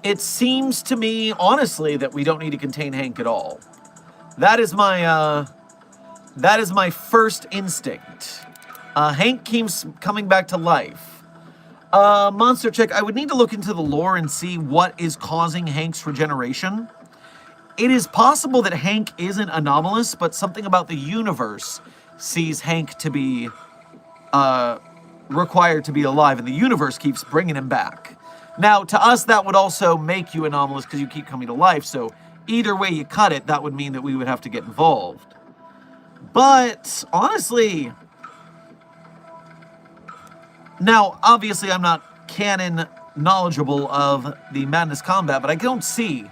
It seems to me, honestly, that we don't need to contain Hank at all. That is my first instinct. Hank keeps coming back to life. Monster Check, I would need to look into the lore and see what is causing Hank's regeneration. It is possible that Hank isn't anomalous, but something about the universe sees Hank to be required to be alive, and the universe keeps bringing him back. Now, to us, that would also make you anomalous because you keep coming to life, so either way you cut it, that would mean that we would have to get involved. But, honestly, now, obviously, I'm not canon knowledgeable of the Madness Combat, but I don't see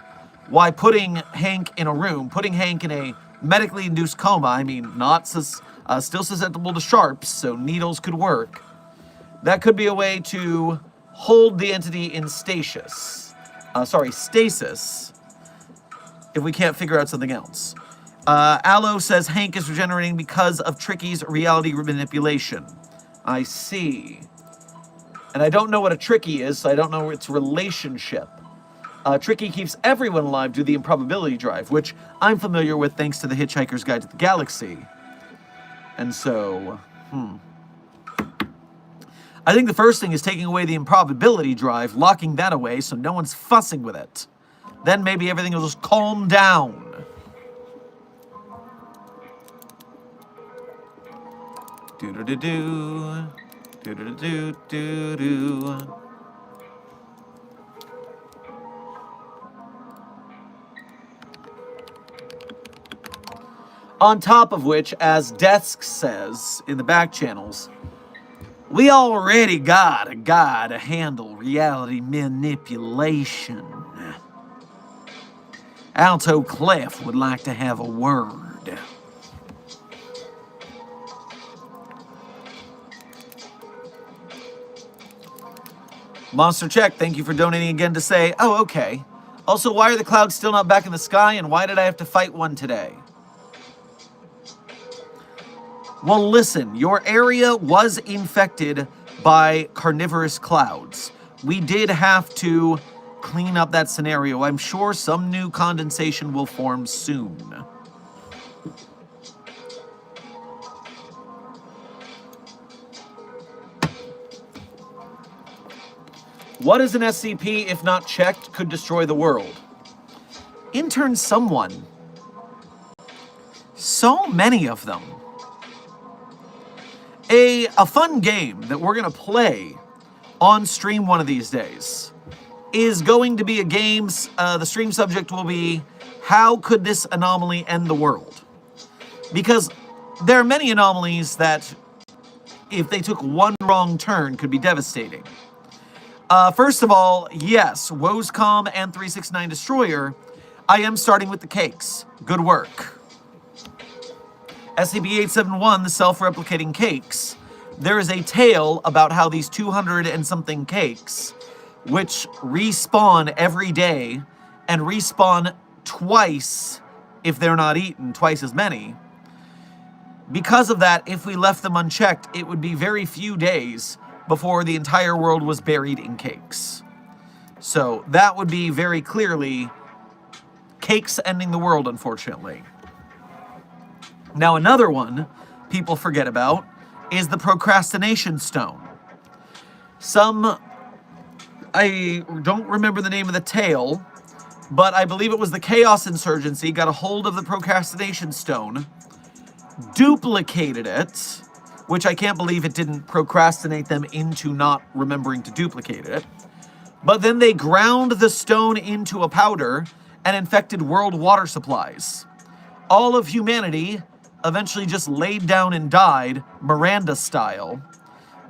why putting Hank in a room, putting Hank in a medically induced coma, I mean, not still susceptible to sharps, so needles could work. That could be a way to hold the entity in stasis, if we can't figure out something else. Aloe says Hank is regenerating because of Tricky's reality manipulation. I see. And I don't know what a Tricky is, so I don't know its relationship. Tricky keeps everyone alive due to the improbability drive, which I'm familiar with thanks to the Hitchhiker's Guide to the Galaxy. And so, I think the first thing is taking away the improbability drive, locking that away so no one's fussing with it. Then maybe everything will just calm down. Do-do-do-do. Do-do-do-do-do-do. On top of which, as Desk says in the back channels, we already got a guy to handle reality manipulation. Alto Clef would like to have a word. Monster Check, thank you for donating again to say, oh, okay. Also, why are the clouds still not back in the sky, and why did I have to fight one today? Well, listen, your area was infected by carnivorous clouds. We did have to clean up that scenario. I'm sure some new condensation will form soon. What is an SCP, if not checked, could destroy the world? Intern someone. So many of them. A fun game that we're going to play on stream one of these days is going to be a game, the stream subject will be, how could this anomaly end the world? Because there are many anomalies that, if they took one wrong turn, could be devastating. First of all, yes, Woscom and 369 Destroyer, I am starting with the cakes. Good work. SCP-871, the self-replicating cakes. There is a tale about how these 200 and something cakes, which respawn every day, and respawn twice if they're not eaten, twice as many. Because of that, if we left them unchecked, it would be very few days before the entire world was buried in cakes. So that would be very clearly cakes ending the world, unfortunately. Now, another one people forget about is the procrastination stone. I don't remember the name of the tale, but I believe it was the Chaos Insurgency got a hold of the procrastination stone, duplicated it, which I can't believe it didn't procrastinate them into not remembering to duplicate it, but then they ground the stone into a powder and infected world water supplies. All of humanity eventually just laid down and died, Miranda style,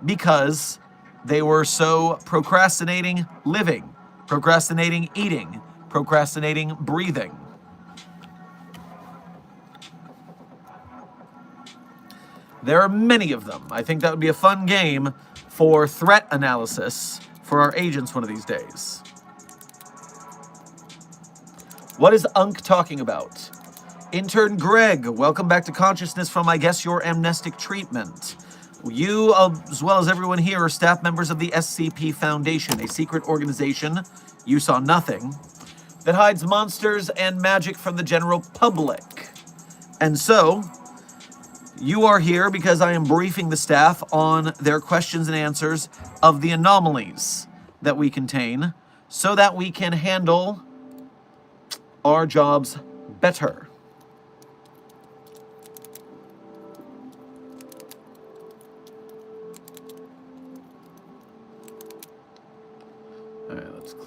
because they were so procrastinating living, procrastinating eating, procrastinating breathing. There are many of them. I think that would be a fun game for threat analysis for our agents one of these days. What is Unk talking about? Intern Greg, welcome back to consciousness from, I guess, your amnestic treatment. You, as well as everyone here, are staff members of the SCP Foundation, a secret organization, you saw nothing, that hides monsters and magic from the general public. And so, you are here because I am briefing the staff on their questions and answers of the anomalies that we contain, so that we can handle our jobs better.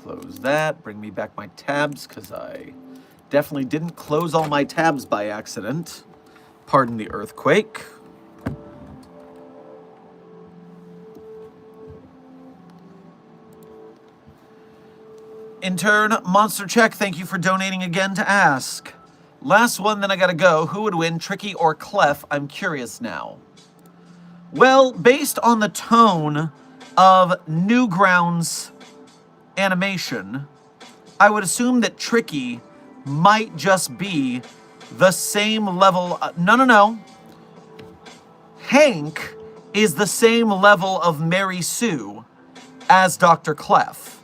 Close that, bring me back my tabs, because I definitely didn't close all my tabs by accident. Pardon the earthquake. Intern Monster Check, thank you for donating again to ask. Last one, then I gotta go. Who would win, Tricky or Clef? I'm curious now. Well, based on the tone of Newgrounds animation, I would assume that Tricky might just be the same level. No. Hank is the same level of Mary Sue as Dr. Clef.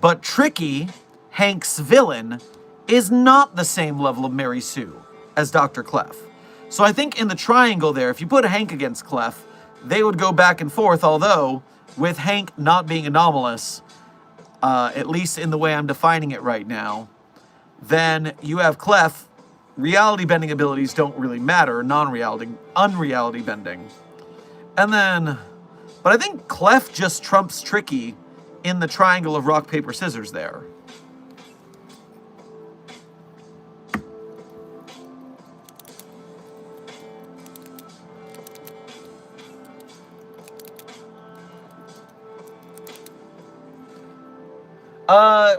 But Tricky, Hank's villain, is not the same level of Mary Sue as Dr. Clef. So I think in the triangle there, if you put Hank against Clef, they would go back and forth, although with Hank not being anomalous, at least in the way I'm defining it right now, then you have Clef. Reality bending abilities don't really matter, unreality bending. And then, but I think Clef just trumps Tricky in the triangle of rock, paper, scissors there.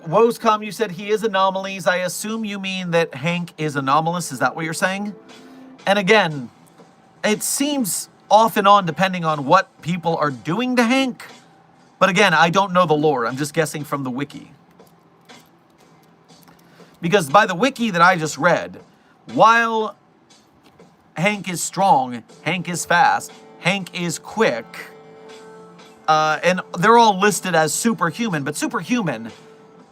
Woscom, you said he is anomalies. I assume you mean that Hank is anomalous. Is that what you're saying? And again, it seems off and on depending on what people are doing to Hank. But again, I don't know the lore. I'm just guessing from the wiki. Because by the wiki that I just read, while Hank is strong, Hank is fast, Hank is quick, and they're all listed as superhuman, but superhuman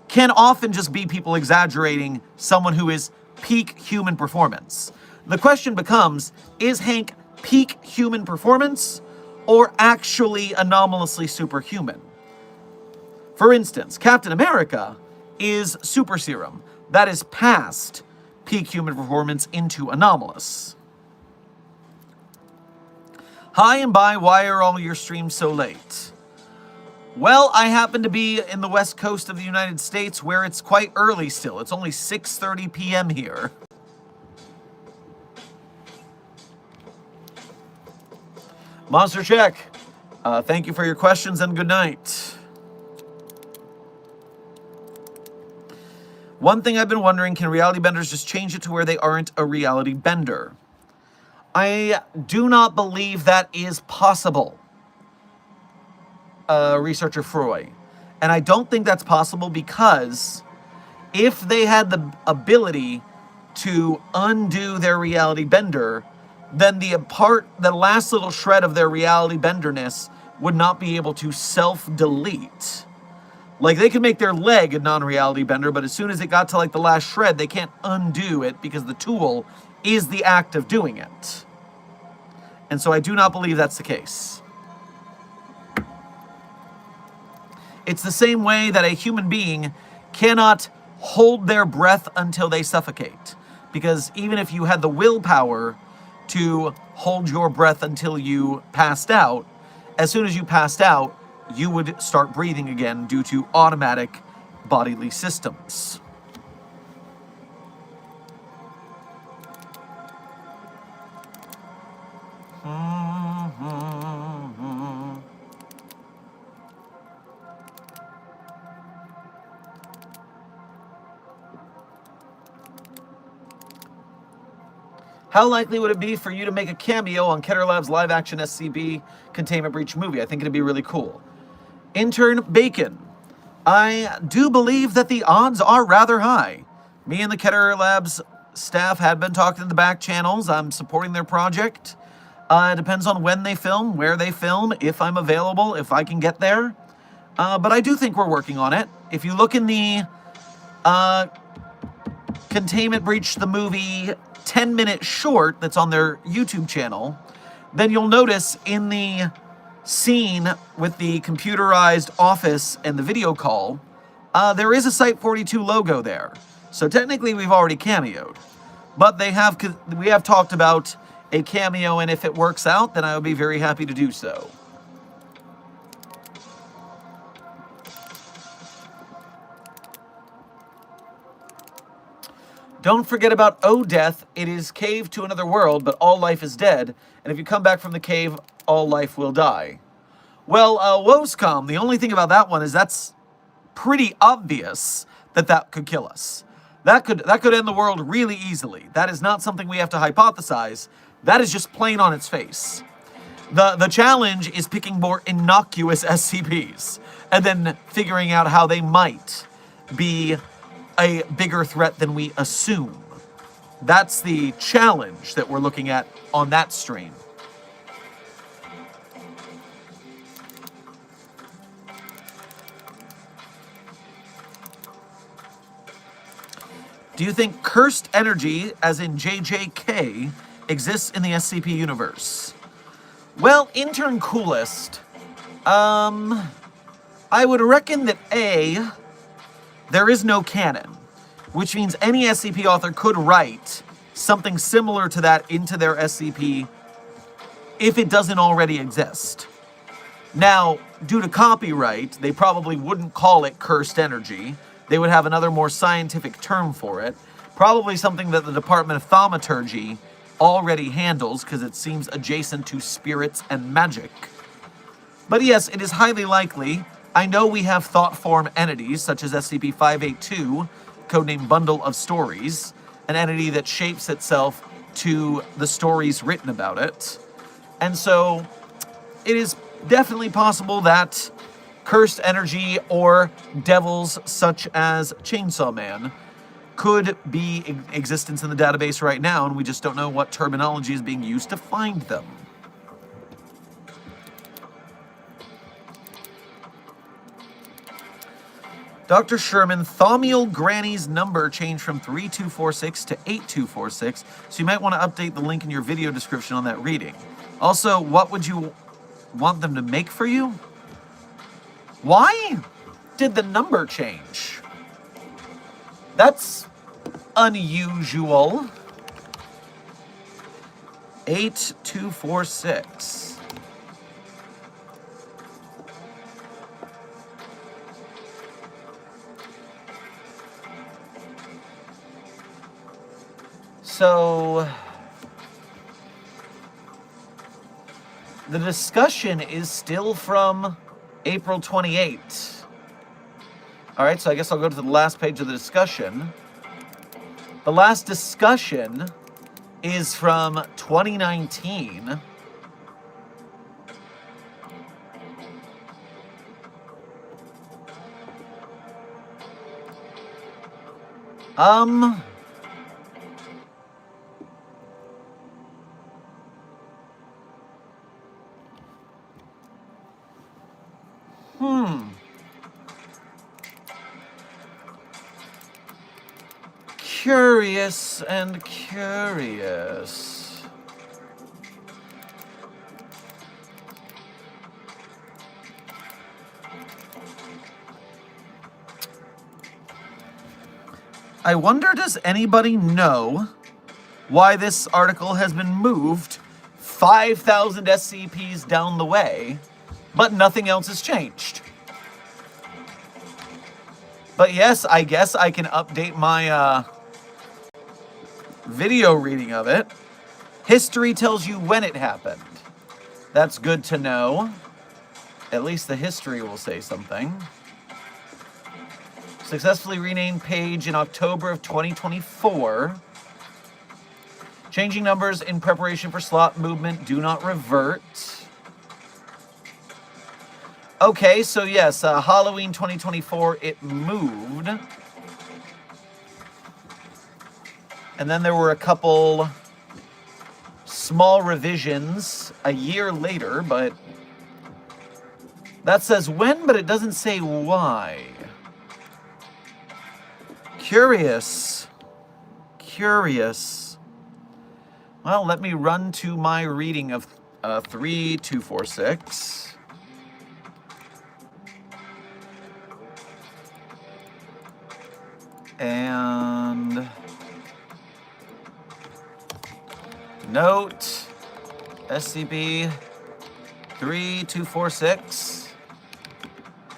can often just be people exaggerating someone who is peak human performance. The question becomes, is Hank peak human performance or actually anomalously superhuman? For instance, Captain America is super serum. That is past peak human performance into anomalous. Hi and bye, why are all your streams so late? Well, I happen to be in the west coast of the United States where it's quite early still. It's only 6:30 p.m. here. Monster Check, thank you for your questions and good night. One thing I've been wondering, can reality benders just change it to where they aren't a reality bender? I do not believe that is possible, researcher Froy. And I don't think that's possible because if they had the ability to undo their reality bender, then the last little shred of their reality benderness would not be able to self-delete. Like, they could make their leg a non-reality bender, but as soon as it got to, like, the last shred, they can't undo it because the tool is the act of doing it. And so I do not believe that's the case. It's the same way that a human being cannot hold their breath until they suffocate. Because even if you had the willpower to hold your breath until you passed out, as soon as you passed out, you would start breathing again due to automatic bodily systems. How likely would it be for you to make a cameo on Keter Labs live-action SCP Containment Breach movie? I think it'd be really cool. Intern Bacon. I do believe that the odds are rather high. Me and the Keter Labs staff had been talking in the back channels. I'm supporting their project. It depends on when they film, where they film, if I'm available, if I can get there. But I do think we're working on it. If you look in the Containment Breach the movie 10-minute short that's on their YouTube channel, then you'll notice in the scene with the computerized office and the video call, there is a Site-42 logo there. So technically we've already cameoed. But we have talked about a cameo, and if it works out, then I would be very happy to do so. Don't forget about O-Death. It is cave to another world, but all life is dead. And if you come back from the cave, all life will die. Well, Woscom, the only thing about that one is that's pretty obvious that could kill us. That could end the world really easily. That is not something we have to hypothesize. That is just plain on its face. The challenge is picking more innocuous SCPs and then figuring out how they might be a bigger threat than we assume. That's the challenge that we're looking at on that stream. Do you think cursed energy, as in JJK, exists in the SCP universe? Well, intern coolest. I would reckon that A, there is no canon, which means any SCP author could write something similar to that into their SCP if it doesn't already exist. Now, due to copyright, they probably wouldn't call it cursed energy. They would have another more scientific term for it. Probably something that the Department of Thaumaturgy already handles because it seems adjacent to spirits and magic. But yes, it is highly likely. I know we have thought form entities such as SCP-582, codenamed Bundle of Stories, an entity that shapes itself to the stories written about it. And so it is definitely possible that cursed energy or devils such as Chainsaw Man could be in existence in the database right now, and we just don't know what terminology is being used to find them. Dr. Sherman, Thaumiel Granny's number changed from 3246 to 8246, so you might want to update the link in your video description on that reading. Also, what would you want them to make for you? Why did the number change? That's unusual. 8246. So the discussion is still from April 28th. All right, so I guess I'll go to the last page of the discussion. The last discussion is from 2019. Curious and curious. I wonder, does anybody know why this article has been moved 5,000 SCPs down the way, but nothing else has changed? But yes, I guess I can update my video reading of it. History tells you when it happened. That's good to know. At least the history will say something. Successfully renamed page in October of 2024. Changing numbers in preparation for slot movement. Do not revert. Okay, so yes, Halloween 2024, it moved. And then there were a couple small revisions a year later, but that says when, but it doesn't say why. Curious. Curious. Well, let me run to my reading of 3246. And note, SCP 3246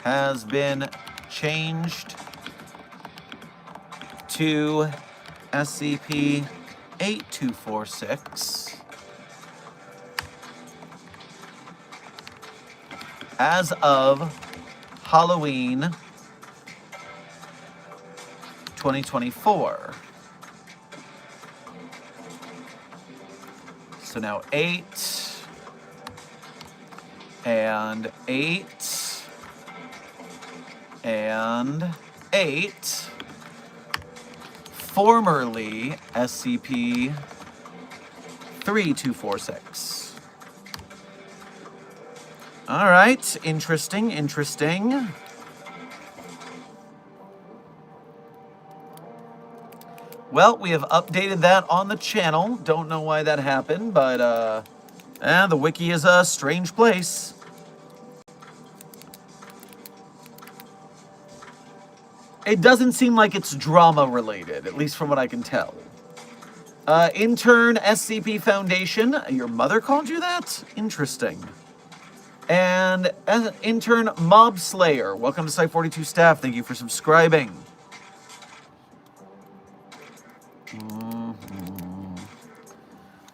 has been changed to SCP 8246 as of Halloween 2024. So now 8 and 8 and 8, formerly SCP 3246. All right, interesting, interesting. Well, we have updated that on the channel. Don't know why that happened, but The Wiki is a strange place. It doesn't seem like it's drama-related, at least from what I can tell. Intern SCP Foundation. Your mother called you that? Interesting. And intern Mob Slayer. Welcome to Site 42 staff. Thank you for subscribing.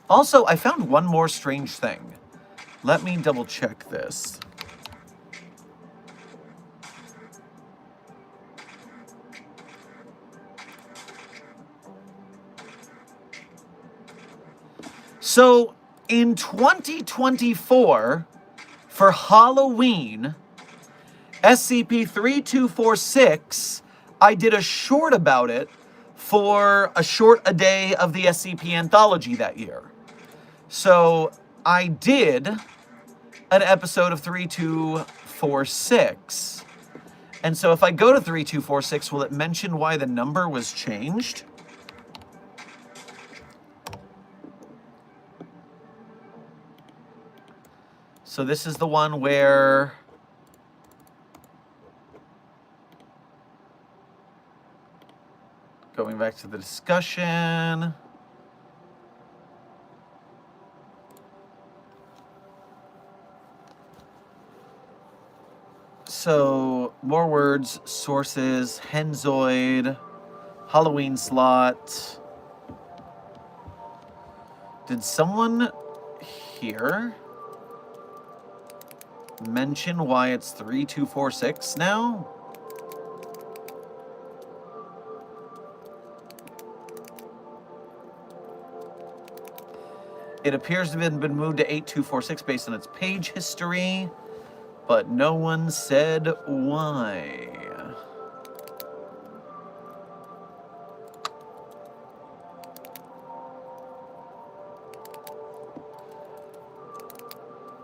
Also, I found one more strange thing. Let me double check this. So, in 2024, for Halloween, SCP-3246, I did a short about it for a short a day of the SCP anthology that year. So, I did an episode of 3246. And so if I go to 3246, will it mention why the number was changed? So this is the one where going back to the discussion. So more words, sources, Henzoid, Halloween slot. Did someone here mention why it's 3246 now? It appears to have been moved to 8246 based on its page history, but no one said why.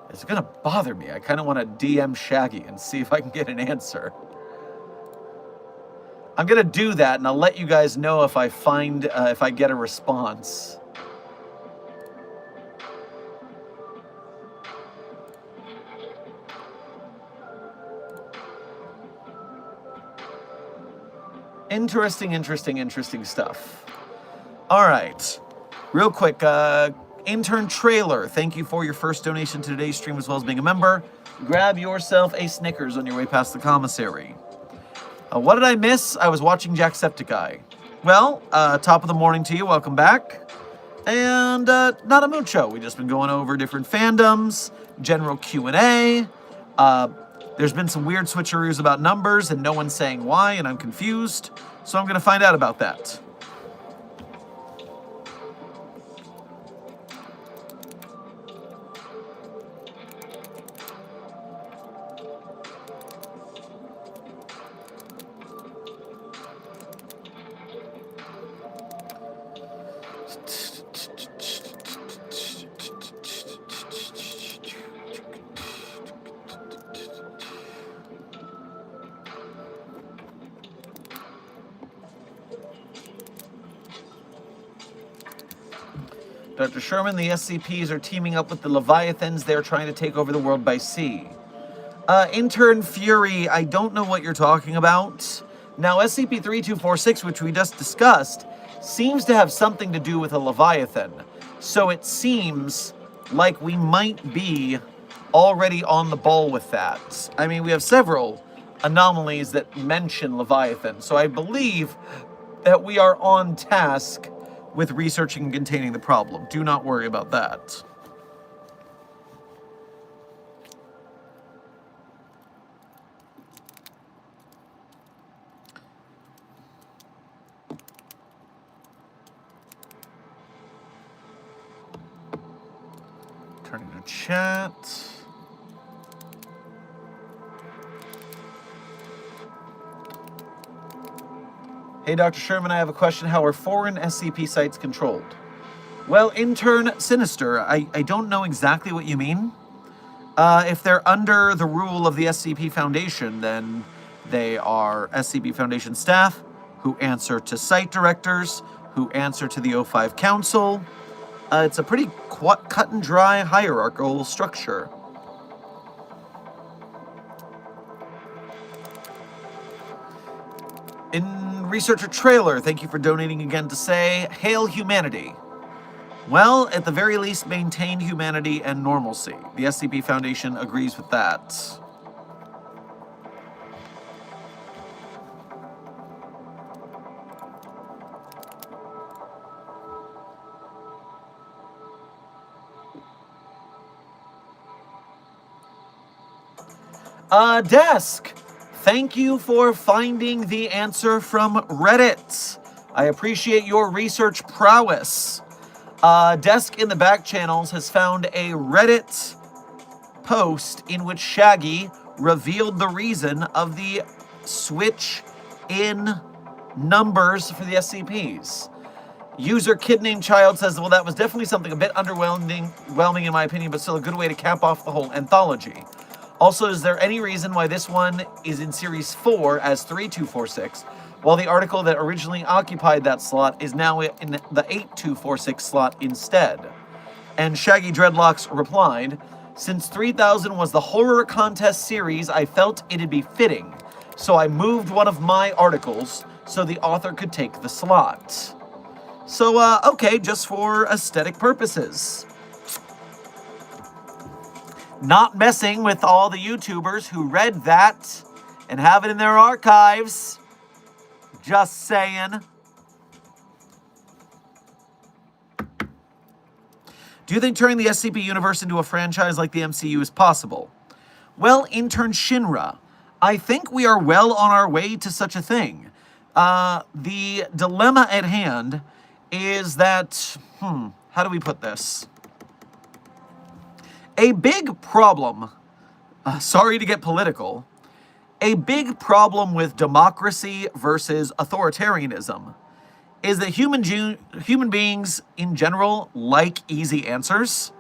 It's gonna bother me. I kind of want to DM Shaggy and see if I can get an answer. I'm gonna do that, and I'll let you guys know if I find if I get a response. Interesting stuff. All right, real quick. Intern Trailer, thank you for your first donation to today's stream as well as being a member. Grab yourself a Snickers on your way past the commissary. What did I miss? I was watching Jacksepticeye. Well, top of the morning to you. Welcome back. And not a mucho. We've just been going over different fandoms, general Q&A. There's been some weird switcheroos about numbers and no one's saying why, and I'm confused. So I'm going to find out about that. Dr. Sherman, the SCPs are teaming up with the Leviathans. They're trying to take over the world by sea. Intern Fury, I don't know what you're talking about. Now, SCP-3246, which we just discussed, seems to have something to do with a Leviathan. So it seems like we might be already on the ball with that. I mean, we have several anomalies that mention Leviathan. So I believe that we are on task with researching and containing the problem. Do not worry about that. Turning to chat. Hey, Dr. Sherman, I have a question. How are foreign SCP sites controlled? Well, Intern Sinister, I don't know exactly what you mean. If they're under the rule of the SCP Foundation, then they are SCP Foundation staff who answer to site directors, who answer to the O5 Council. It's a pretty cut and dry hierarchical structure. In Researcher Trailer, thank you for donating again to say, Hail Humanity. Well, at the very least, maintain humanity and normalcy. The SCP Foundation agrees with that. Desk, thank you for finding the answer from Reddit. I appreciate your research prowess. Desk in the back channels has found a Reddit post in which Shaggy revealed the reason of the switch in numbers for the SCPs. User Kid Named Child says, well, that was definitely something a bit underwhelming in my opinion, but still a good way to cap off the whole anthology. Also, is there any reason why this one is in Series 4 as 3246, while the article that originally occupied that slot is now in the 8246 slot instead? And Shaggy Dreadlocks replied, since 3000 was the horror contest series, I felt it'd be fitting, so I moved one of my articles so the author could take the slot. So, okay, just for aesthetic purposes. Not messing with all the YouTubers who read that and have it in their archives. Just saying. Do you think turning the SCP universe into a franchise like the MCU is possible? Well, intern Shinra, I think we are well on our way to such a thing. The dilemma at hand is that, how do we put this? A big problem, sorry to get political, a big problem with democracy versus authoritarianism is that human beings in general like easy answers,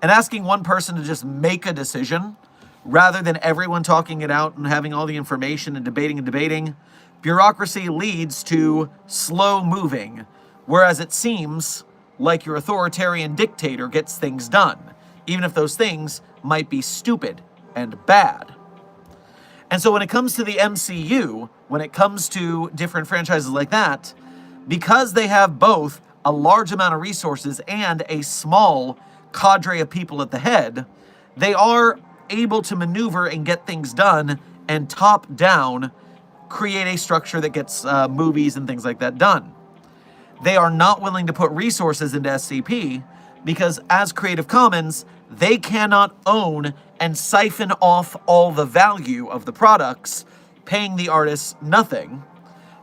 and asking one person to just make a decision rather than everyone talking it out and having all the information and debating, bureaucracy leads to slow moving, whereas it seems like your authoritarian dictator gets things done, even if those things might be stupid and bad. And so when it comes to the MCU, when it comes to different franchises like that, because they have both a large amount of resources and a small cadre of people at the head, they are able to maneuver and get things done and top down create a structure that gets movies and things like that done. They are not willing to put resources into SCP because as Creative Commons, they cannot own and siphon off all the value of the products, paying the artists nothing,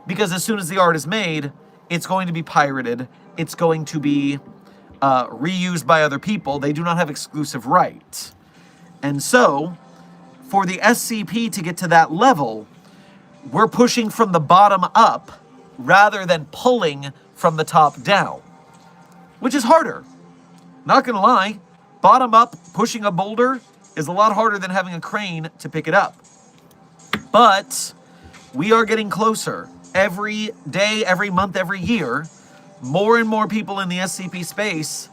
because as soon as the art is made, it's going to be pirated, it's going to be reused by other people. They do not have exclusive rights. And so, for the SCP to get to that level, we're pushing from the bottom up rather than pulling from the top down, which is harder. Not gonna lie, bottom up, pushing a boulder is a lot harder than having a crane to pick it up. But we are getting closer. Every day, every month, every year, more and more people in the SCP space,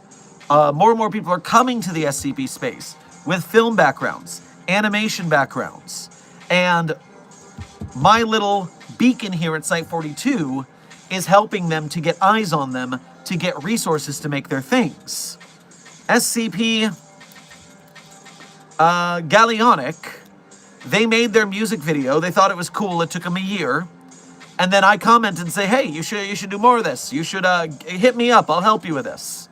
more and more people are coming to the SCP space with film backgrounds, animation backgrounds, and my little beacon here at Site 42 is helping them to get eyes on them, to get resources to make their things. SCP Gallionic, they made their music video. They thought it was cool. It took them a year. And then I commented and say, hey, you should do more of this. You should hit me up. I'll help you with this.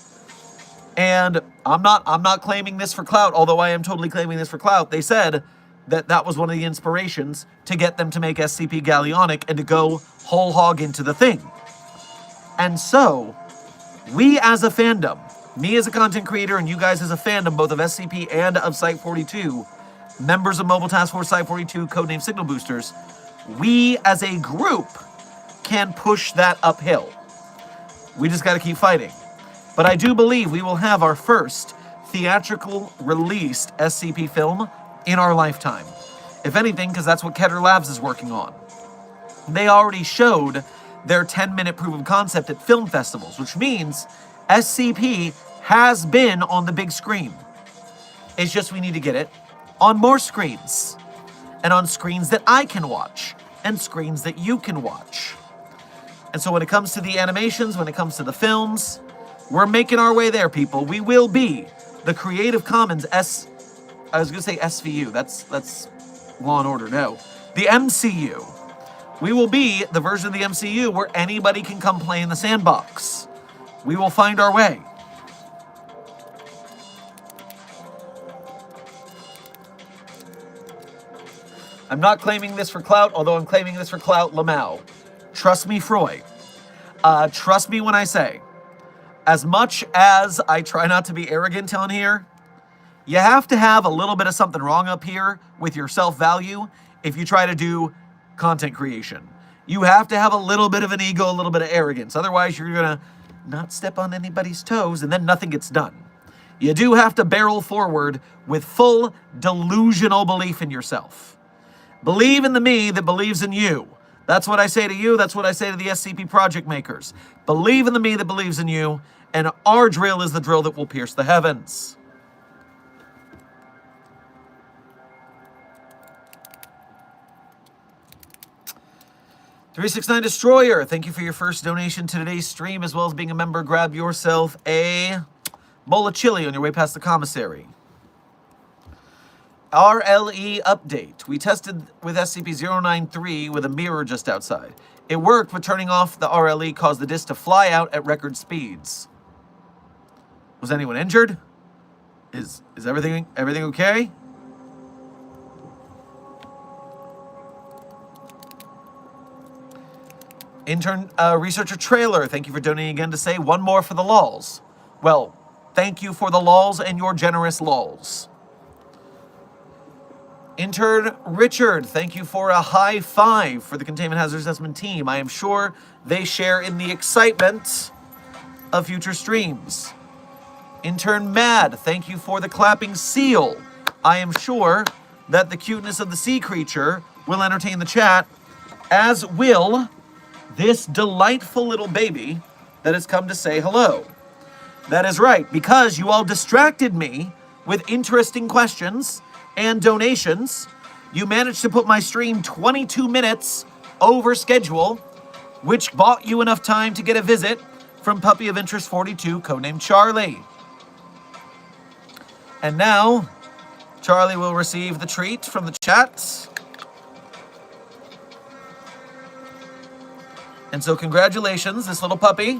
And I'm not claiming this for clout, although I am totally claiming this for clout. They said that that was one of the inspirations to get them to make SCP Gallionic and to go whole hog into the thing. And so, we as a fandom, me as a content creator and you guys as a fandom, both of SCP and of Site 42, members of Mobile Task Force Site 42, codename Signal Boosters, we as a group can push that uphill. We just got to keep fighting. But I do believe we will have our first theatrical released SCP film in our lifetime. If anything, because that's what Keter Labs is working on. They already showed their 10-minute proof of concept at film festivals, which means SCP has been on the big screen. It's just we need to get it on more screens, and on screens that I can watch, and screens that you can watch. And so when it comes to the animations, when it comes to the films, we're making our way there, people. We will be the Creative Commons I was going to say SVU. That's Law and Order. No. The MCU. We will be the version of the MCU where anybody can come play in the sandbox. We will find our way. I'm not claiming this for clout, although I'm claiming this for clout, Lamau. Trust me, Froy. Trust me when I say, as much as I try not to be arrogant on here, you have to have a little bit of something wrong up here with your self-value if you try to do content creation. You have to have a little bit of an ego, a little bit of arrogance. Otherwise, you're going to not step on anybody's toes, and then nothing gets done. You do have to barrel forward with full delusional belief in yourself. Believe in the me that believes in you. That's what I say to you. That's what I say to the SCP project makers. Believe in the me that believes in you, and our drill is the drill that will pierce the heavens. $369 Destroyer, thank you for your first donation to today's stream, as well as being a member. Grab yourself a bowl of chili on your way past the commissary. RLE update. We tested with SCP-093 with a mirror just outside. It worked, but turning off the RLE caused the disk to fly out at record speeds. Was anyone injured? Is everything okay? Intern Researcher Trailer, thank you for donating again to say one more for the lols. Well, thank you for the lols and your generous lols. Intern Richard, thank you for a high five for the Containment Hazard Assessment team. I am sure they share in the excitement of future streams. Intern Mad, thank you for the clapping seal. I am sure that the cuteness of the sea creature will entertain the chat, as will this delightful little baby that has come to say hello. That is right, because you all distracted me with interesting questions and donations, you managed to put my stream 22 minutes over schedule, which bought you enough time to get a visit from Puppy of Interest 42, codenamed Charlie. And now, Charlie will receive the treat from the chat. And so congratulations, this little puppy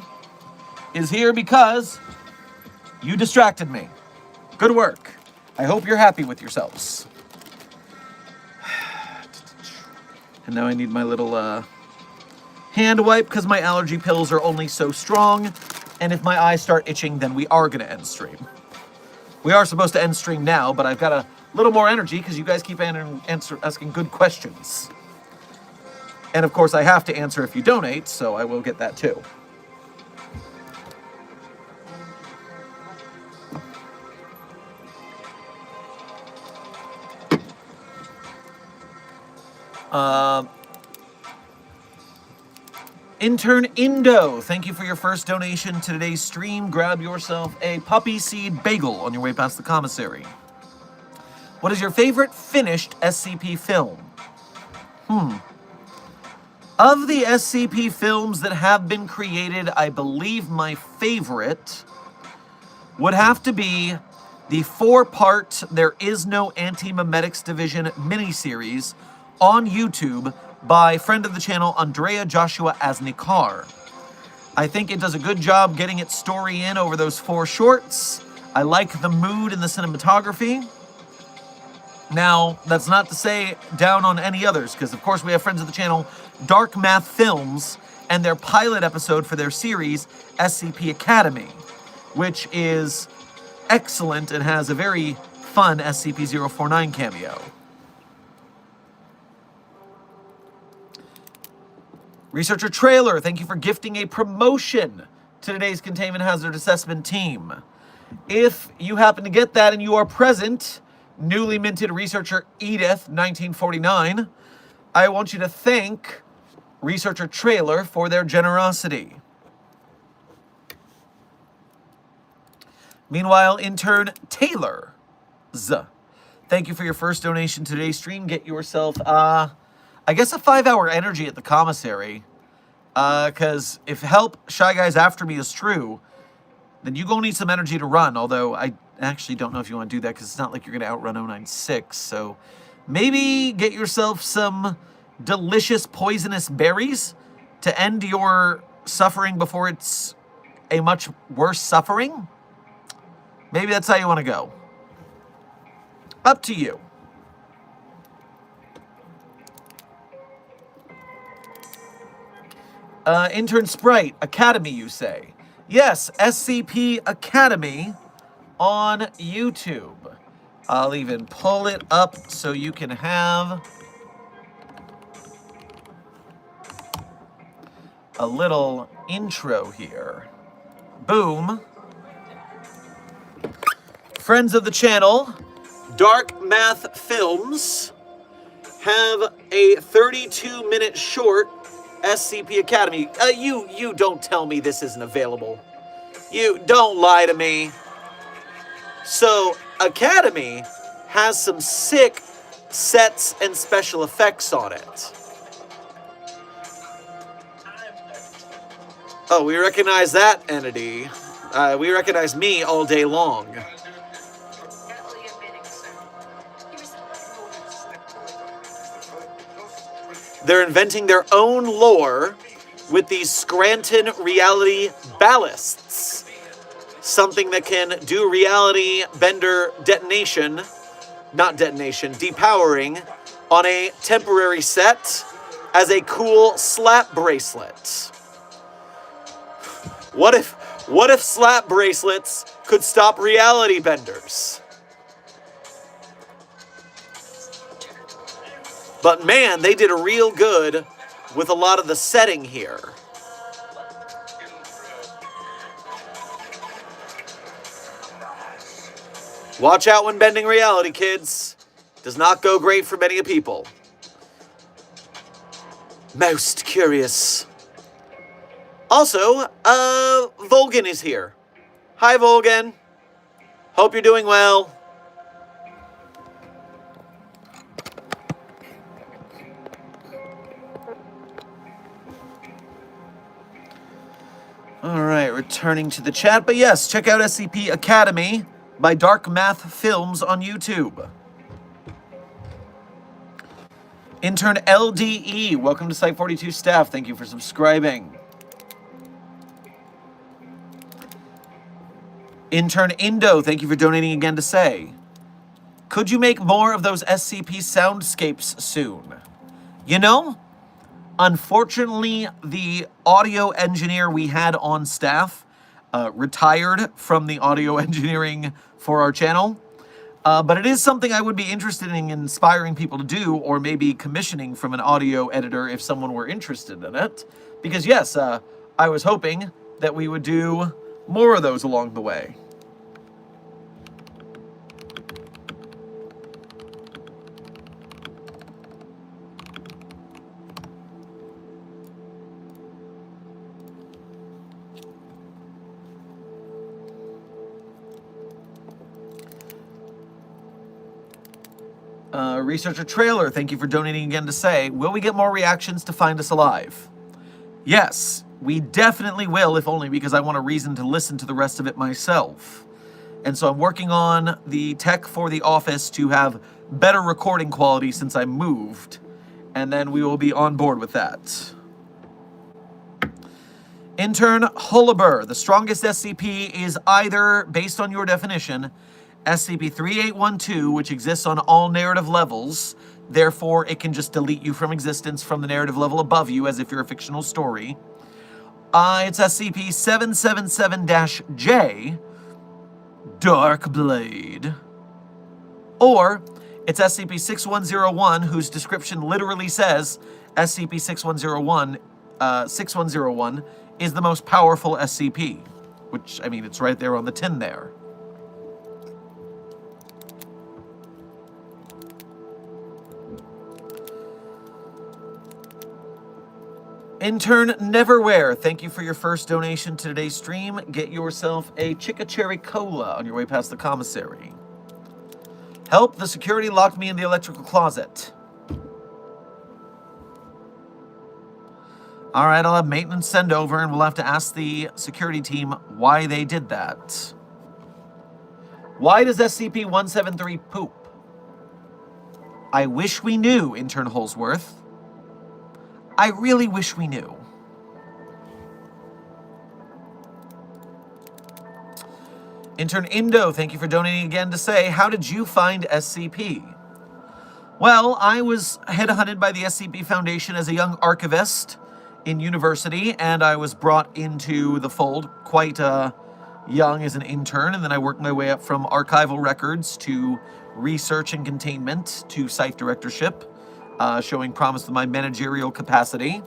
is here because you distracted me. Good work. I hope you're happy with yourselves. And now I need my little hand wipe because my allergy pills are only so strong. And if my eyes start itching, then we are going to end stream. We are supposed to end stream now, but I've got a little more energy because you guys keep asking good questions. And of course, I have to answer if you donate, so I will get that too. Intern Indo, thank you for your first donation to today's stream. Grab yourself a puppy seed bagel on your way past the commissary. What is your favorite finished SCP film? Of the SCP films that have been created, I believe my favorite would have to be the 4-part There Is No Anti-Memetics Division miniseries on YouTube by friend of the channel, Andrea Joshua Asnikar. I think it does a good job getting its story in over those 4 shorts. I like the mood and the cinematography. Now, that's not to say down on any others, because of course we have friends of the channel, Dark Math Films, and their pilot episode for their series, SCP Academy, which is excellent and has a very fun SCP-049 cameo. Researcher Trailer, thank you for gifting a promotion to today's Containment Hazard Assessment team. If you happen to get that and you are present, newly minted Researcher Edith, 1949, I want you to thank Researcher Trailer for their generosity. Meanwhile, intern Taylor, thank you for your first donation to today's stream. Get yourself, I guess a 5-hour energy at the commissary. Because if help Shy Guys after me is true, then you gonna need some energy to run. Although I actually don't know if you want to do that because it's not like you're gonna outrun 096. So maybe get yourself some delicious poisonous berries to end your suffering before it's a much worse suffering. Maybe that's how you want to go. Up to you. Intern Sprite, Academy, you say? Yes, SCP Academy on YouTube. I'll even pull it up so you can have a little intro here. Boom. Friends of the channel, Dark Math Films, have a 32-minute short SCP Academy. You don't tell me this isn't available. You don't lie to me. So, Academy has some sick sets and special effects on it. Oh, we recognize that entity. We recognize me all day long. They're inventing their own lore with these Scranton reality ballasts. Something that can do reality bender detonation, not detonation, depowering on a temporary set as a cool slap bracelet. What if slap bracelets could stop reality benders? But man, they did a real good with a lot of the setting here. Watch out when bending reality, kids. Does not go great for many people. Most curious. Also, Volgan is here. Hi, Volgan. Hope you're doing well. Alright, returning to the chat. But yes, check out SCP Academy by Dark Math Films on YouTube. Intern LDE, welcome to Site 42 staff. Thank you for subscribing. Intern Indo, thank you for donating again to say, could you make more of those SCP soundscapes soon? You know, unfortunately, the audio engineer we had on staff retired from the audio engineering for our channel. But it is something I would be interested in inspiring people to do, or maybe commissioning from an audio editor if someone were interested in it. Because yes, I was hoping that we would do more of those along the way. Researcher Trailer, thank you for donating again to say, will we get more reactions to Find Us Alive? Yes, we definitely will, if only because I want a reason to listen to the rest of it myself. And so I'm working on the tech for the office to have better recording quality since I moved. And then we will be on board with that. Intern Hullaber, the strongest SCP is either, based on your definition, SCP-3812, which exists on all narrative levels, therefore it can just delete you from existence from the narrative level above you as if you're a fictional story. It's SCP-777-J, Dark Blade. Or it's SCP-6101, whose description literally says SCP-6101 6101 is the most powerful SCP, which, I mean, it's right there on the tin there. Intern Neverwhere, thank you for your first donation to today's stream. Get yourself a Chicka Cherry Cola on your way past the commissary. Help, the security locked me in the electrical closet. All right, I'll have maintenance send over, and we'll have to ask the security team why they did that. Why does SCP-173 poop? I wish we knew, Intern Holsworth. I really wish we knew. Intern Indo, thank you for donating again to say, how did you find SCP? Well, I was headhunted by the SCP Foundation as a young archivist in university, and I was brought into the fold quite young as an intern, and then I worked my way up from archival records to research and containment to site directorship, showing promise of my managerial capacity.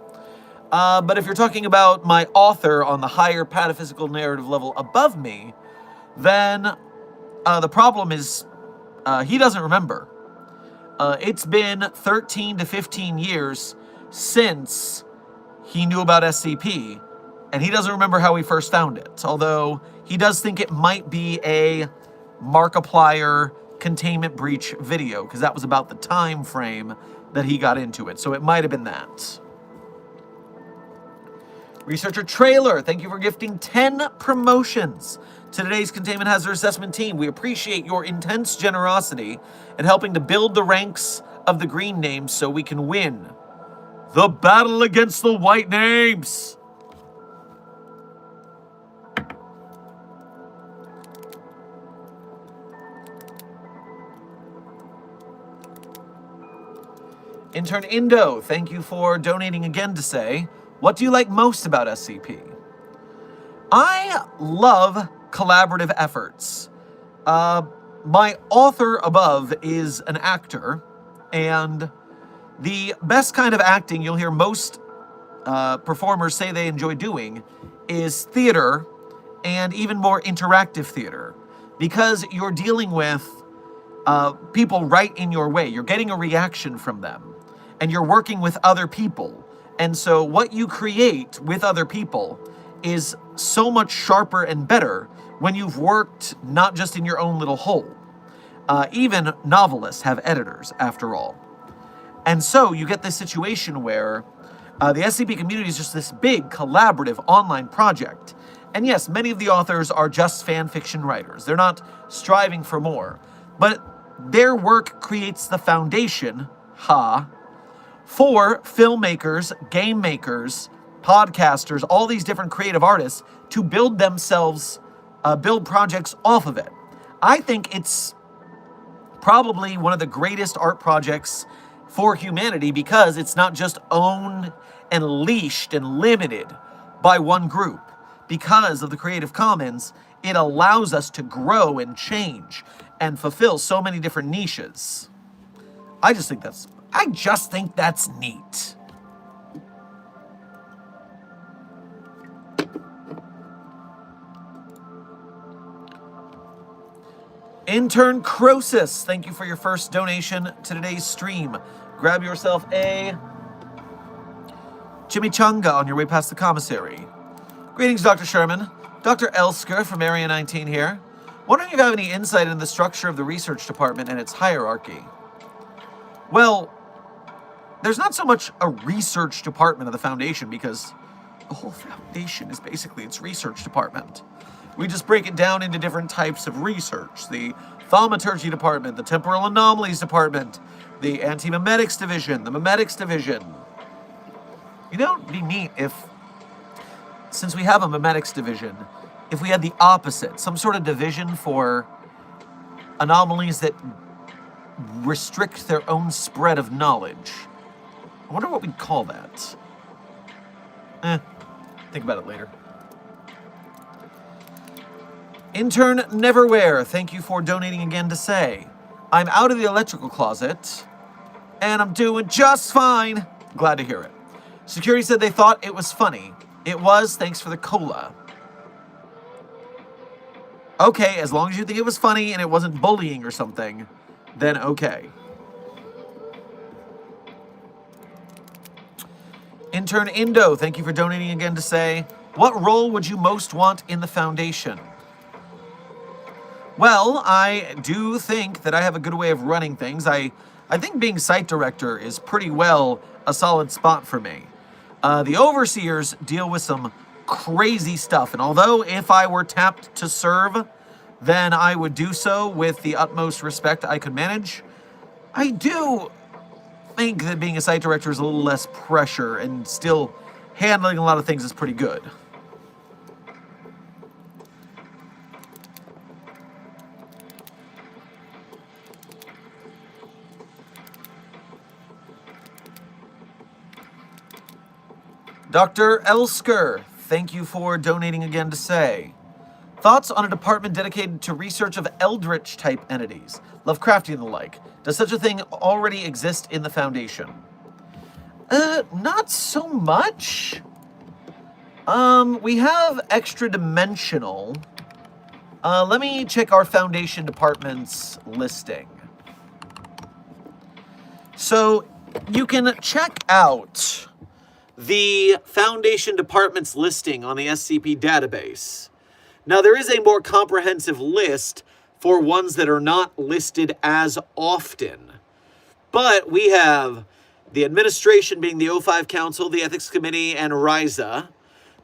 But if you're talking about my author on the higher pataphysical narrative level above me, then the problem is he doesn't remember. It's been 13 to 15 years since he knew about SCP, and he doesn't remember how we first found it, although he does think it might be a Markiplier containment breach video, because that was about the time frame that he got into it, so it might have been that. Researcher Trailer, thank you for gifting 10 promotions to today's Containment Hazard Assessment team. We appreciate your intense generosity in helping to build the ranks of the green names so we can win the battle against the white names. Intern Indo, thank you for donating again to say, what do you like most about SCP? I love collaborative efforts. My author above is an actor, and the best kind of acting you'll hear most performers say they enjoy doing is theater, and even more interactive theater, because you're dealing with people right in your way. You're getting a reaction from them, and you're working with other people. And so what you create with other people is so much sharper and better when you've worked not just in your own little hole. Even novelists have editors, after all. And so you get this situation where the SCP community is just this big, collaborative online project. And yes, many of the authors are just fan fiction writers. They're not striving for more. But their work creates the foundation, for filmmakers, game makers, podcasters, all these different creative artists to build themselves, build projects off of it. I think it's probably one of the greatest art projects for humanity because it's not just owned and leashed and limited by one group. Because of the Creative Commons, it allows us to grow and change and fulfill so many different niches. I just think that's neat. Intern Croesus, thank you for your first donation to today's stream. Grab yourself a chimichanga on your way past the commissary. Greetings, Dr. Sherman. Dr. Elsker from Area 19 here. Wondering if you have any insight into the structure of the research department and its hierarchy. Well, there's not so much a research department of the Foundation because the whole Foundation is basically its research department. We just break it down into different types of research. The Thaumaturgy Department, the Temporal Anomalies Department, the Anti-Memetics Division, the Memetics Division. You know, it'd be neat if, since we have a Memetics Division, if we had the opposite, some sort of division for anomalies that restrict their own spread of knowledge. I wonder what we'd call that. Think about it later. Intern Neverwhere, thank you for donating again to say, I'm out of the electrical closet, and I'm doing just fine. Glad to hear it. Security said they thought it was funny. It was, thanks for the cola. Okay, as long as you think it was funny and it wasn't bullying or something, then okay. Intern Indo, thank you for donating again to say, what role would you most want in the Foundation? Well, I do think that I have a good way of running things. I think being site director is pretty well a solid spot for me. The overseers deal with some crazy stuff, and although if I were tapped to serve, then I would do so with the utmost respect I could manage, I do think that being a site director is a little less pressure, and still handling a lot of things is pretty good. Dr. Elsker, thank you for donating again to say, thoughts on a department dedicated to research of Eldritch-type entities, Lovecraftian and the like. Does such a thing already exist in the Foundation? Not so much. We have extra-dimensional. Let me check our Foundation department's listing. So, you can check out the Foundation department's listing on the SCP database. Now, there is a more comprehensive list for ones that are not listed as often. But we have the administration being the O5 Council, the Ethics Committee, and RISA.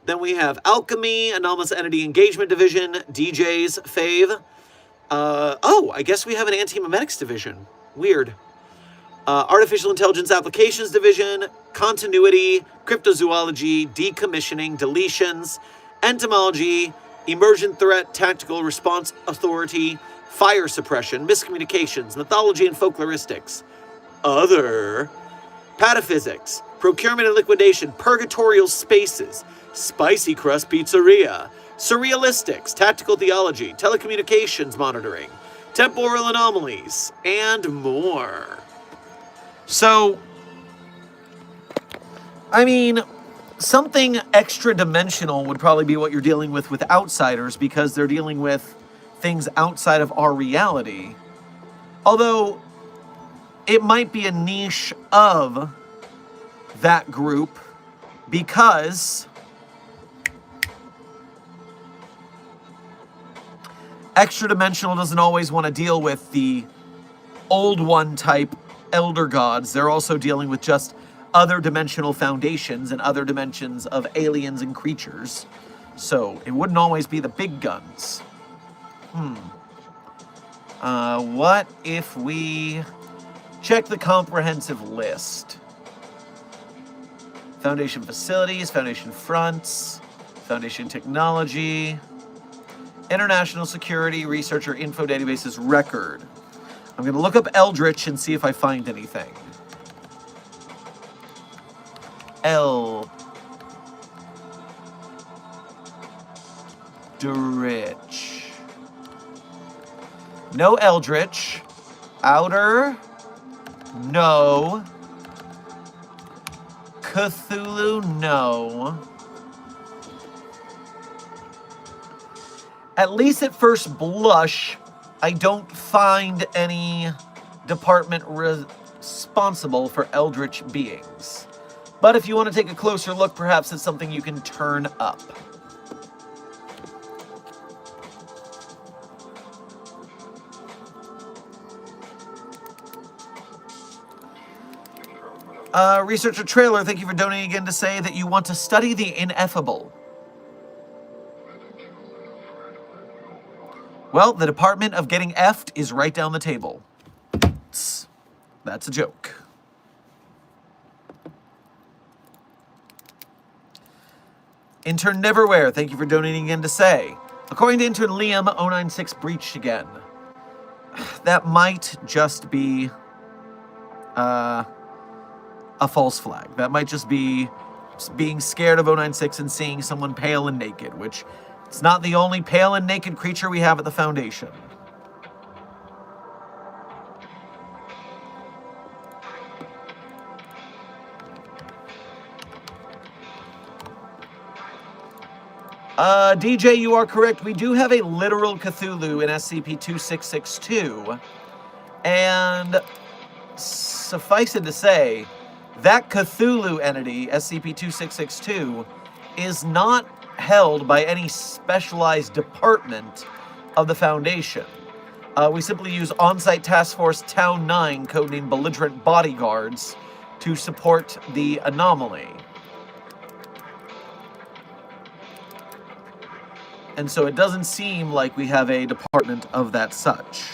Then we have Alchemy, Anomalous Entity Engagement Division, DJ's Fave. I guess we have an Anti-Memetics Division. Weird. Artificial Intelligence Applications Division, Continuity, Cryptozoology, Decommissioning, Deletions, Entomology, Emergent Threat, Tactical Response Authority, Fire Suppression, Miscommunications, Mythology and Folkloristics, Other, Pataphysics, Procurement and Liquidation, Purgatorial Spaces, Spicy Crust Pizzeria, Surrealistics, Tactical Theology, Telecommunications Monitoring, Temporal Anomalies, and more. So, I mean, something extra-dimensional would probably be what you're dealing with outsiders, because they're dealing with things outside of our reality. Although, it might be a niche of that group, because extra-dimensional doesn't always want to deal with the old one type elder gods. They're also dealing with just other dimensional foundations and other dimensions of aliens and creatures. So it wouldn't always be the big guns. What if we check the comprehensive list? Foundation facilities, Foundation fronts, Foundation technology, international security, researcher info databases record. I'm going to look up Eldritch and see if I find anything. Eldritch. No Eldritch. Outer. No. Cthulhu. No. At least at first blush, I don't find any department responsible for Eldritch beings. But if you want to take a closer look, perhaps it's something you can turn up. Researcher Trailer, thank you for donating again to say that you want to study the ineffable. Well, the Department of Getting Effed is right down the table. That's a joke. Intern Neverwhere, thank you for donating again to say, according to Intern Liam, 096 breached again. That might just be a false flag. That might just be being scared of 096 and seeing someone pale and naked, which it's not the only pale and naked creature we have at the Foundation. DJ, you are correct. We do have a literal Cthulhu in SCP-2662. And suffice it to say, that Cthulhu entity, SCP-2662, is not held by any specialized department of the Foundation. We simply use On-Site Task Force Town 9, codenamed Belligerent Bodyguards, to support the anomaly. And so it doesn't seem like we have a department of that such.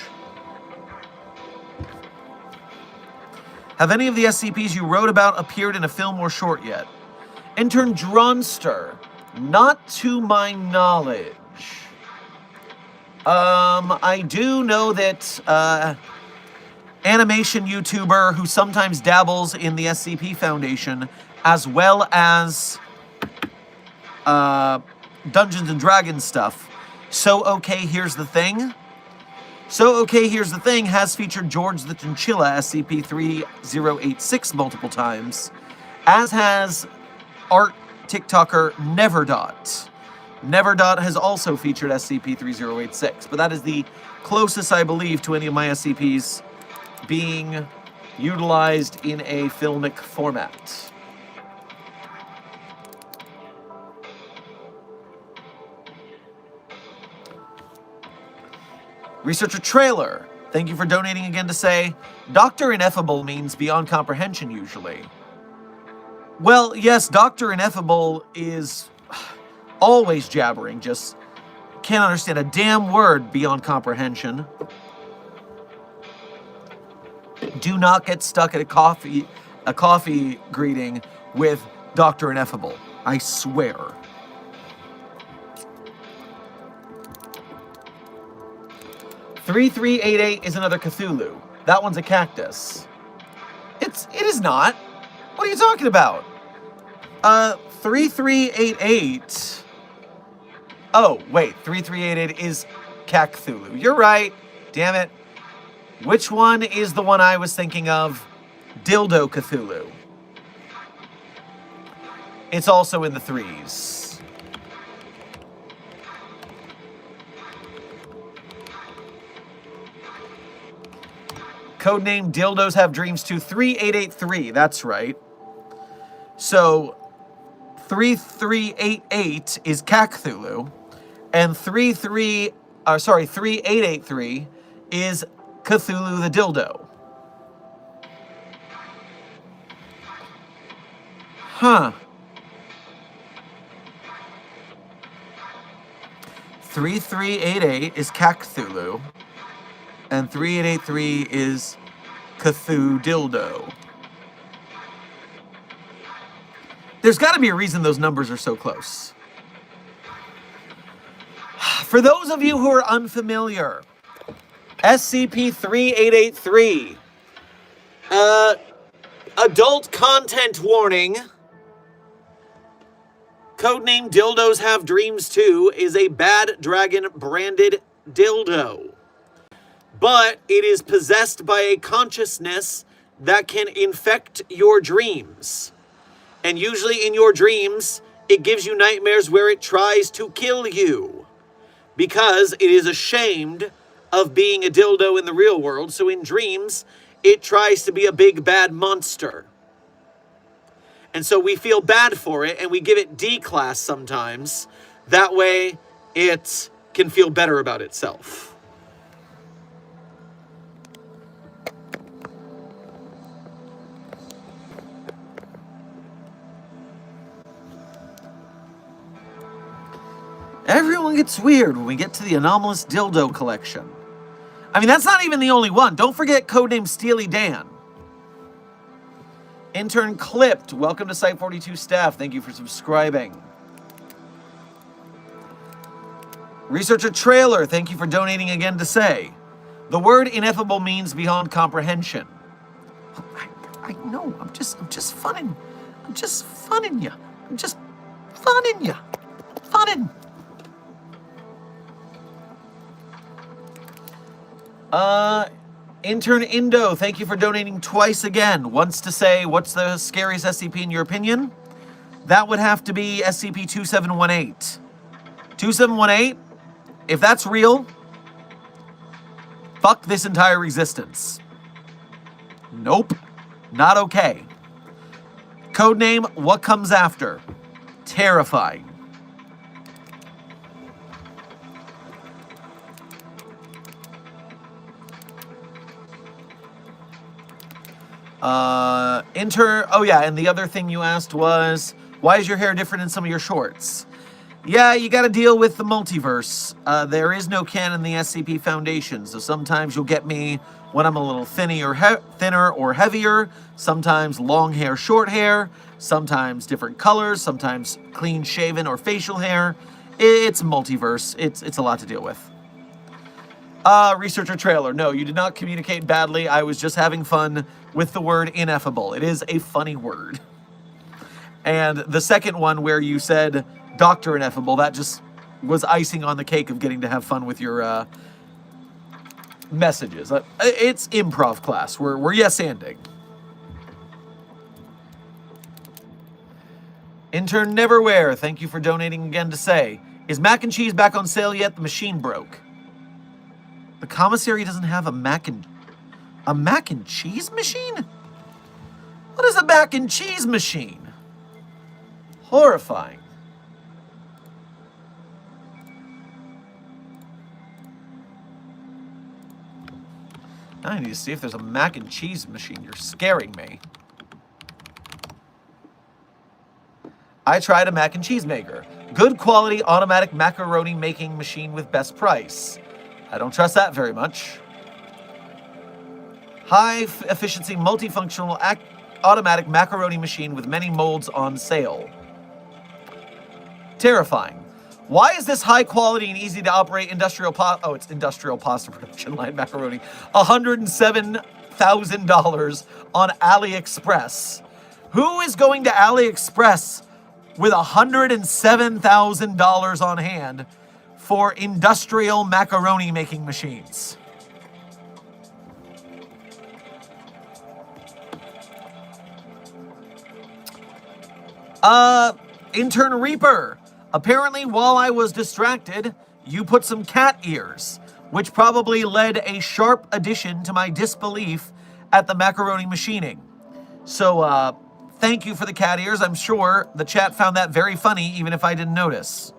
Have any of the SCPs you wrote about appeared in a film or short yet? Intern Dronster, not to my knowledge. I do know that animation YouTuber who sometimes dabbles in the SCP Foundation, as well as Dungeons and Dragons stuff. So Okay, Here's the Thing. So Okay, Here's the Thing has featured George the Chinchilla, SCP-3086, multiple times, as has art TikToker Neverdot. Neverdot has also featured SCP-3086, but that is the closest, I believe, to any of my SCPs being utilized in a filmic format. Researcher Trailer, thank you for donating again to say, Dr. Ineffable means beyond comprehension usually. Well, yes, Dr. Ineffable is always jabbering, just can't understand a damn word beyond comprehension. Do not get stuck at a coffee greeting with Dr. Ineffable, I swear. "3388 is another Cthulhu. That one's a cactus." It is not. What are you talking about? 3388. Oh, wait. 3388 is Cthulhu. You're right. Damn it. Which one is the one I was thinking of? Dildo Cthulhu. It's also in the 3s. Codename Dildos Have Dreams 2, 3883. That's right. So 3388 is Cthulhu, and 3883 is Cthulhu the Dildo. Huh. 3388 is Cthulhu, and 3883 is Cthulhu Dildo. There's got to be a reason those numbers are so close. For those of you who are unfamiliar, SCP-3883, adult content warning, codename Dildos Have Dreams 2, is a Bad Dragon branded dildo. But it is possessed by a consciousness that can infect your dreams. And usually in your dreams, it gives you nightmares where it tries to kill you. Because it is ashamed of being a dildo in the real world, so in dreams, it tries to be a big bad monster. And so we feel bad for it, and we give it D class sometimes. That way, it can feel better about itself. Everyone gets weird when we get to the anomalous dildo collection. I mean, that's not even the only one. Don't forget codename Steely Dan. Intern Clipped, welcome to Site 42 staff. Thank you for subscribing. Researcher Trailer, thank you for donating again to say, the word ineffable means beyond comprehension. I know, I'm just funning. I'm just funning you. I'm just funning you. Funning. Intern Indo, thank you for donating twice again. Once to say, what's the scariest SCP in your opinion? That would have to be SCP-2718. 2718, if that's real, fuck this entire existence. Nope, not okay. Codename, what comes after? Terrifying. Oh yeah, and the other thing you asked was, why is your hair different in some of your shorts? Yeah, you gotta deal with the multiverse. There is no canon in the SCP Foundation, so sometimes you'll get me when I'm a little thinner or heavier, sometimes long hair, short hair, sometimes different colors, sometimes clean shaven or facial hair. It's multiverse. It's a lot to deal with. Researcher trailer. No, you did not communicate badly. I was just having fun with the word ineffable. It is a funny word. And the second one where you said Dr. Ineffable, that just was icing on the cake of getting to have fun with your messages. It's improv class. We're yes-anding. Intern Neverwhere, thank you for donating again to say, is mac and cheese back on sale yet? The machine broke. The commissary doesn't have a mac and cheese machine? What is a mac and cheese machine? Horrifying. Now I need to see if there's a mac and cheese machine. You're scaring me. I tried a mac and cheese maker. Good quality automatic macaroni making machine with best price. I don't trust that very much. High efficiency multifunctional automatic macaroni machine with many molds on sale. Terrifying. Why is this high quality and easy to operate industrial it's industrial pasta production line macaroni $107,000 on AliExpress? Who is going to AliExpress with $107,000 on hand for industrial macaroni making machines? Intern Reaper. Apparently, while I was distracted, you put some cat ears, which probably led a sharp addition to my disbelief at the macaroni machining. So, thank you for the cat ears. I'm sure the chat found that very funny, even if I didn't notice.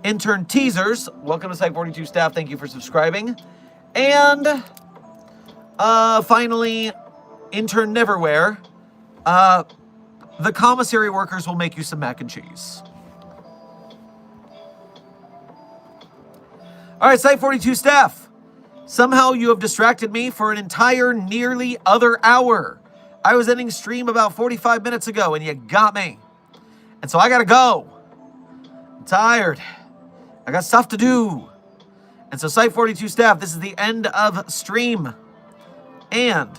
Intern Teasers, welcome to Site 42 staff. Thank you for subscribing. And, finally, Intern Neverwhere. The commissary workers will make you some mac and cheese. All right, Site 42 staff. Somehow you have distracted me for an entire nearly other hour. I was ending stream about 45 minutes ago, and you got me. And so I gotta go. I'm tired. I got stuff to do. And so Site 42 staff, this is the end of stream. And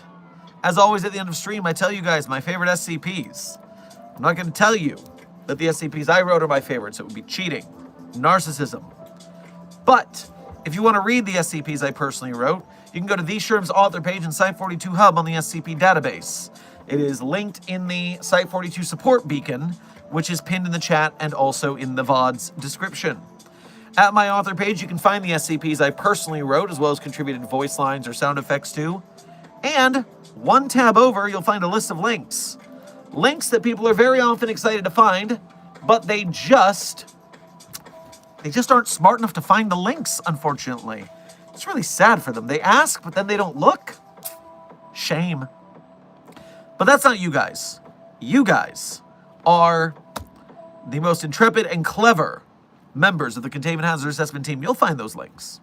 as always at the end of stream, I tell you guys my favorite SCPs. I'm not going to tell you that the SCPs I wrote are my favorites. It would be cheating, narcissism. But if you want to read the SCPs I personally wrote, you can go to the Sherm's author page in Site 42 Hub on the SCP database. It is linked in the Site 42 support beacon, which is pinned in the chat and also in the VOD's description. At my author page, you can find the SCPs I personally wrote, as well as contributed voice lines or sound effects to. And one tab over, you'll find a list of links. Links that people are very often excited to find, but they just aren't smart enough to find the links, unfortunately. It's really sad for them. They ask, but then they don't look. Shame. But that's not you guys. You guys are the most intrepid and clever members of the Containment Hazard Assessment Team. You'll find those links.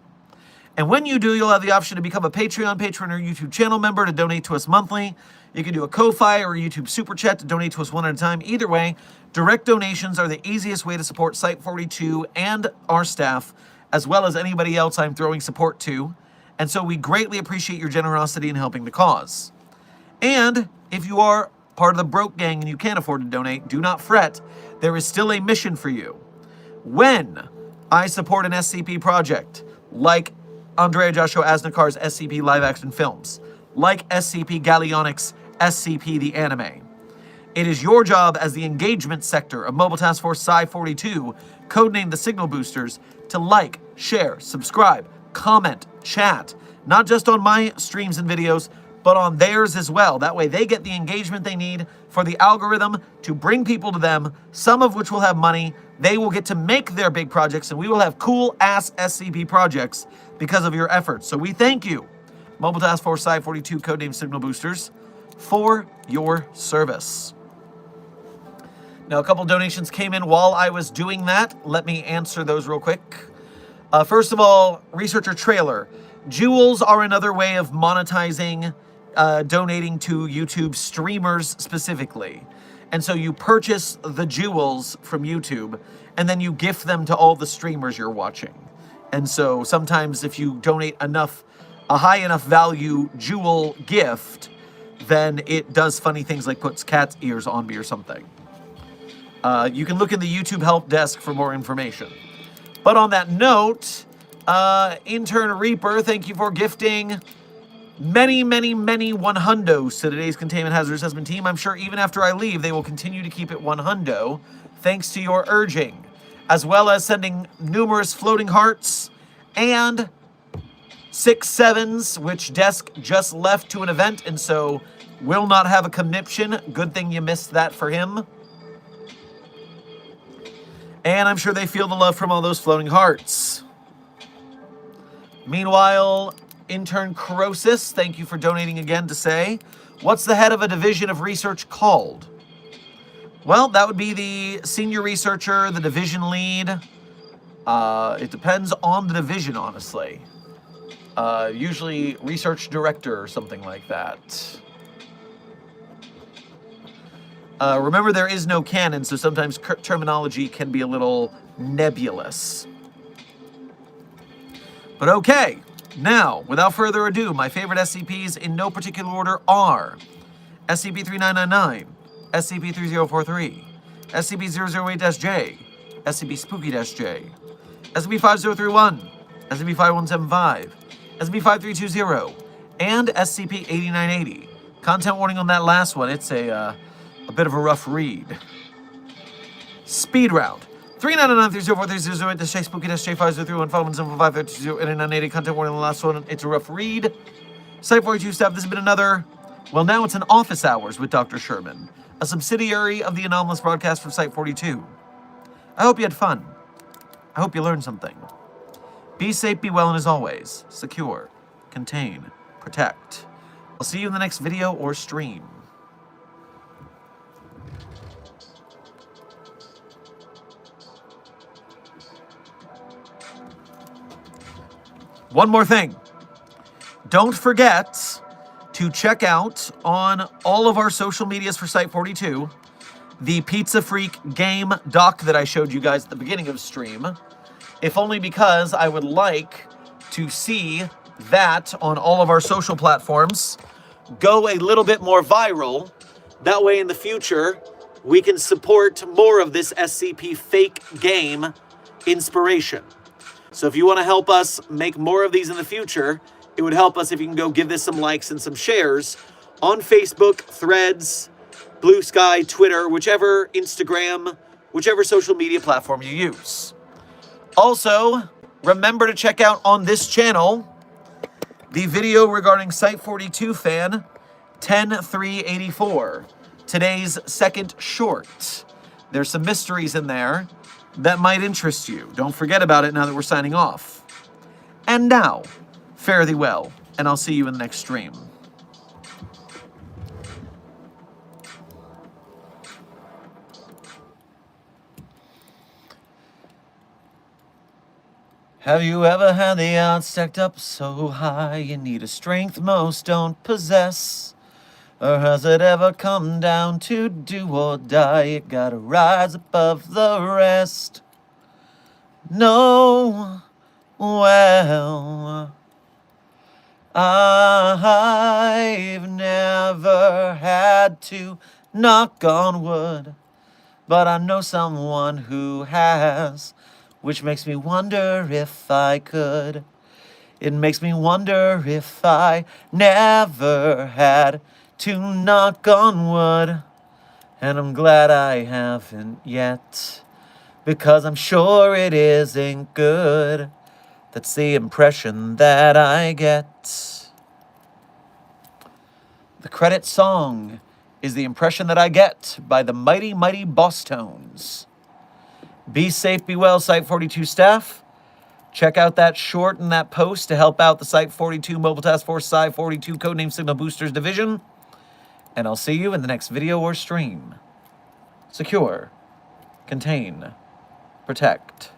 And when you do, you'll have the option to become a Patreon patron or YouTube channel member to donate to us monthly. You can do a Ko-Fi or a YouTube Super Chat to donate to us one at a time. Either way, direct donations are the easiest way to support Site 42 and our staff, as well as anybody else I'm throwing support to. And so we greatly appreciate your generosity in helping the cause. And if you are part of the broke gang and you can't afford to donate, do not fret. There is still a mission for you. When I support an SCP project, like Andrea Joshua Asnakar's SCP live-action films, like SCP Galleonic's SCP the anime, it is your job as the engagement sector of Mobile Task Force Psi-42, codenamed the Signal Boosters, to like, share, subscribe, comment, chat, not just on my streams and videos, but but on theirs as well. That way they get the engagement they need for the algorithm to bring people to them, some of which will have money. They will get to make their big projects, and we will have cool-ass SCP projects because of your efforts. So we thank you, Mobile Task Force Site-42, codename Signal Boosters, for your service. Now, a couple donations came in while I was doing that. Let me answer those real quick. First of all, Researcher Trailer. Jewels are another way of monetizing, donating to YouTube streamers specifically. And so you purchase the jewels from YouTube, and then you gift them to all the streamers you're watching. And so sometimes if you donate a high enough value jewel gift, then it does funny things like puts cat's ears on me or something. You can look in the YouTube help desk for more information. But on that note, Intern Reaper, thank you for gifting many, many, many 100s to today's Containment Hazard Assessment team. I'm sure even after I leave, they will continue to keep it 100, thanks to your urging, as well as sending numerous floating hearts and 6 7s, which Desk just left to an event, and so will not have a conniption. Good thing you missed that for him. And I'm sure they feel the love from all those floating hearts. Meanwhile, Intern Crosis, thank you for donating again to say, what's the head of a division of research called? Well, that would be the senior researcher, the division lead. It depends on the division, honestly. Usually research director or something like that. Remember, there is no canon, so sometimes terminology can be a little nebulous. But okay, now, without further ado, my favorite SCPs in no particular order are SCP-3999, SCP-3043, SCP-008-J, SCP-Spooky-J, SCP-5031, SCP-5175, SCP-5320, and SCP-8980. Content warning on that last one, it's a bit of a rough read. Speed round. 399-304-308, Spooky-J, 5031, 5175, 8980. Content warning on the last one, it's a rough read. Site-42 staff, this has been another, well, now it's an Office Hours with Dr. Sherman, a subsidiary of the Anomalous broadcast from Site-42. I hope you had fun. I hope you learned something. Be safe, be well, and as always, secure, contain, protect. I'll see you in the next video or stream. One more thing. Don't forget to check out on all of our social medias for Site-42 the Pizza Freak game doc that I showed you guys at the beginning of stream. If only because I would like to see that on all of our social platforms go a little bit more viral. That way in the future, we can support more of this SCP fake game inspiration. So if you want to help us make more of these in the future, it would help us if you can go give this some likes and some shares on Facebook, Threads, Blue Sky, Twitter, whichever Instagram, whichever social media platform you use. Also, remember to check out on this channel the video regarding Site-42 fan 10384, today's second short. There's some mysteries in there that might interest you. Don't forget about it now that we're signing off. And now, fare thee well, and I'll see you in the next stream. Have you ever had the odds stacked up so high you need a strength most don't possess? Or has it ever come down to do or die? You gotta rise above the rest. No, well, I've never had to knock on wood, but I know someone who has, which makes me wonder if I could. It makes me wonder if I never had to knock on wood, and I'm glad I haven't yet, because I'm sure it isn't good. That's the impression that I get. The credit song is the impression that I get by the mighty, mighty Boss Tones. Be safe, be well, Site-42 staff. Check out that short and that post to help out the Site-42 Mobile Task Force Psi-42 Codename Signal Boosters Division. And I'll see you in the next video or stream. Secure, contain, protect.